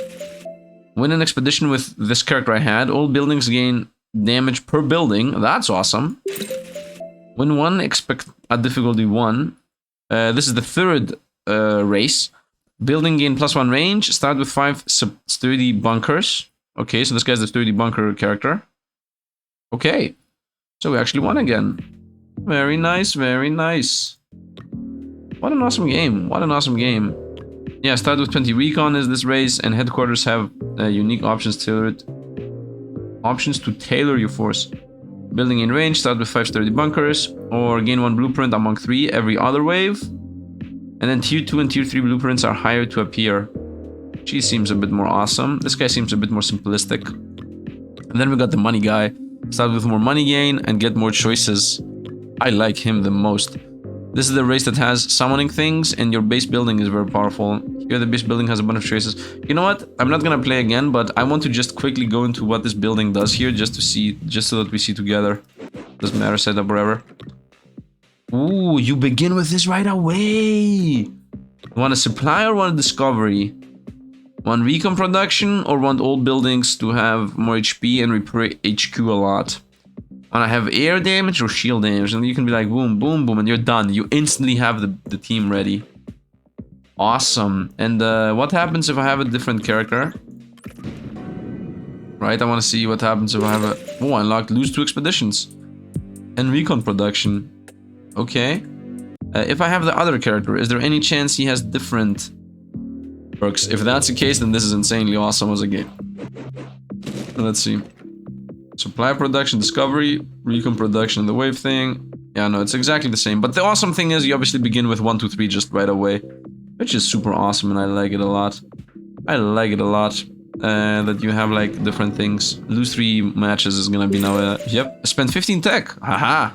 Win an expedition with this character I had. All buildings gain damage per building. That's awesome. Win one, expect a difficulty 1. This is the third race. Building gain plus 1 range. Start with 5 sturdy bunkers. Okay, so this guy's the sturdy bunker character. Okay, so we actually won again. Very nice, very nice. What an awesome game. What an awesome game. Yeah, start with 20 recon is this race, and headquarters have unique options tailored. Options to tailor your force. Building in range, start with 5 sturdy bunkers, or gain 1 blueprint among 3 every other wave. And then tier 2 and tier 3 blueprints are higher to appear. She seems a bit more awesome. This guy seems a bit more simplistic. And then we got the money guy. Start with more money gain and get more choices. I like him the most. This is the race that has summoning things, and your base building is very powerful. Here the base building has a bunch of choices. You know what? I'm not gonna play again, but I want to just quickly go into what this building does here, just to see, just so that we see together. Doesn't matter, setup, whatever. Ooh, you begin with this right away. Want a supply or want a discovery? Want recon production or want old buildings to have more HP and repair HQ a lot? Want to have air damage or shield damage? And you can be like boom, boom, boom, and you're done. You instantly have the team ready. Awesome. And what happens if I have a different character? Right, I want to see what happens if I have a... Oh, unlocked lose 2 expeditions. And recon production. Okay. If I have the other character, is there any chance he has different perks? If that's the case, then this is insanely awesome as a game. Let's see. Supply production, discovery, recon production, the wave thing. Yeah, no, it's exactly the same. But the awesome thing is you obviously begin with 1, 2, 3 just right away. Which is super awesome and I like it a lot. I like it a lot. That you have like different things. Lose 3 matches is gonna be now. Yep, spend 15 tech. Haha.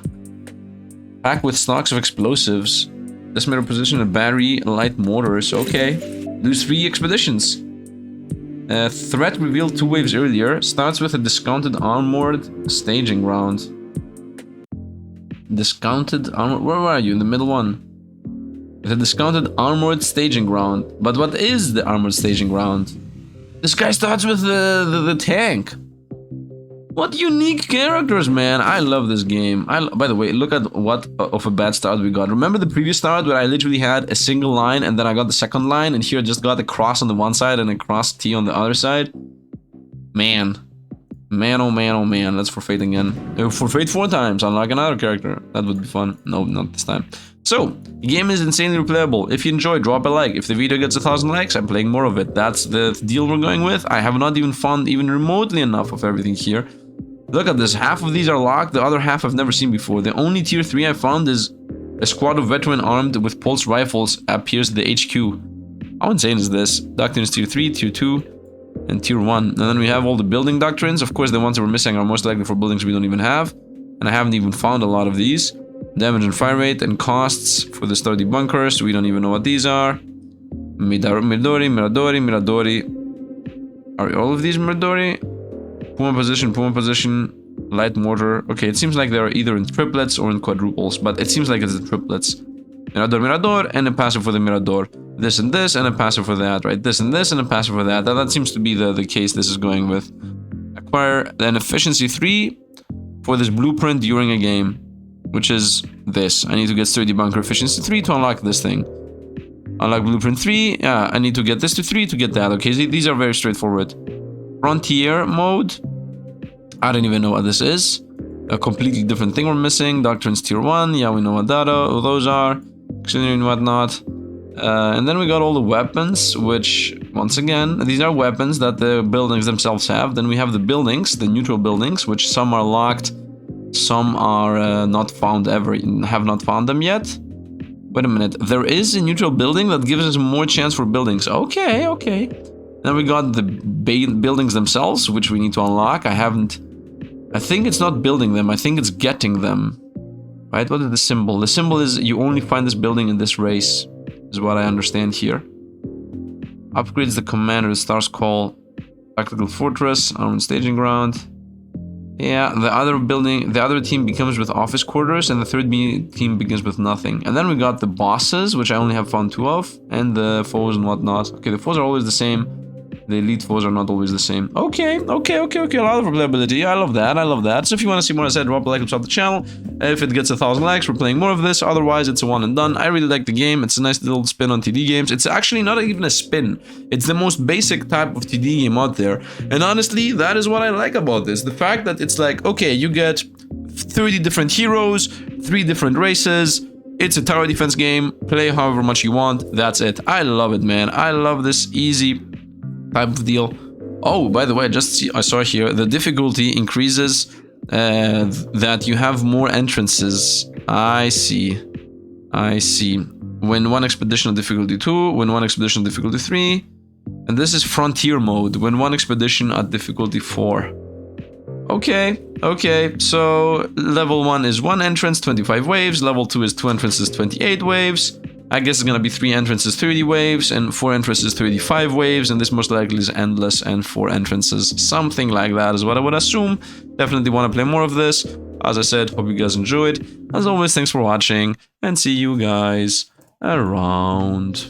Pack with stocks of explosives. This middle position of battery light mortars. Okay. Lose 3 expeditions. Threat revealed 2 waves earlier. Starts with a discounted armored staging round. Discounted armor. Where are you? In the middle one. With a discounted armored staging round. But what is the armored staging round? This guy starts with the tank. What unique characters, man. I love this game. By the way, look at what of a bad start we got. Remember the previous start where I literally had a single line and then I got the second line, and here I just got a cross on the one side and a cross T on the other side? Man. Man, oh man, oh man. Let's forfeit again. Forfeit 4 times. Unlock another character. That would be fun. No, not this time. So, the game is insanely replayable. If you enjoy, drop a like. If the video gets 1,000 likes, I'm playing more of it. That's the deal we're going with. I have not even found even remotely enough of everything here. Look at this. Half of these are locked. The other half I've never seen before. The only tier 3 I found is a squad of veteran armed with pulse rifles appears at the HQ. How insane is this? Doctrines tier 3, tier 2. And tier 1. And then we have all the building doctrines. Of course, the ones that we're missing are most likely for buildings we don't even have. And I haven't even found a lot of these. Damage and fire rate and costs for the sturdy bunkers. We don't even know what these are. Miradori. Are all of these Miradori? Puma position, light mortar. Okay, it seems like they're either in triplets or in quadruples, but it seems like it's the triplets. Mirador, and a passive for the Mirador. This and this, and a passive for that, right? This and this, and a passive for that. That seems to be the case this is going with. Acquire an efficiency 3 for this blueprint during a game, which is this. I need to get sturdy bunker efficiency 3 to unlock this thing. Unlock blueprint 3. Yeah, I need to get this to 3 to get that. Okay, these are very straightforward. Frontier mode. I don't even know what this is. A completely different thing we're missing. Doctrines tier 1. Yeah, we know what those are. Auxiliary and whatnot. And then we got all the weapons, which, once again, these are weapons that the buildings themselves have. Then we have the buildings, the neutral buildings, which some are locked, some are not found ever, have not found them yet. Wait a minute, there is a neutral building that gives us more chance for buildings. Okay. Then we got the buildings themselves, which we need to unlock. I think it's not building them, I think it's getting them. Right, what is the symbol? The symbol is you only find this building in this race. Is what I understand here. Upgrades the commander, the Stars Call, Tactical Fortress, Armored Staging Ground. Yeah, the other team becomes with office quarters, and the third team begins with nothing. And then we got the bosses, which I only have found 2 of, and the foes and whatnot. Okay, the foes are always the same. The elite foes are not always the same. Okay. A lot of replayability. I love that. So if you want to see more, I said, drop a like, subscribe to the channel. If it gets 1,000 likes, we're playing more of this. Otherwise, it's a one and done. I really like the game. It's a nice little spin on TD games. It's actually not even a spin. It's the most basic type of TD game out there. And honestly, that is what I like about this. The fact that it's like, okay, you get 30 different heroes, 3 different races. It's a tower defense game. Play however much you want. That's it. I love it, man. I love this easy type of deal. Oh, by the way, I saw here the difficulty increases that you have more entrances. I see. When one expedition of difficulty 2, when one expedition of difficulty 3, and this is frontier mode. When one expedition at difficulty 4. Okay. So level 1 is 1 entrance, 25 waves. Level 2 is 2 entrances, 28 waves. I guess it's gonna be 3 entrances, 30 waves, and 4 entrances, 35 waves, and this most likely is endless, and 4 entrances, something like that is what I would assume. Definitely want to play more of this. As I said, hope you guys enjoyed. As always, thanks for watching, and see you guys around.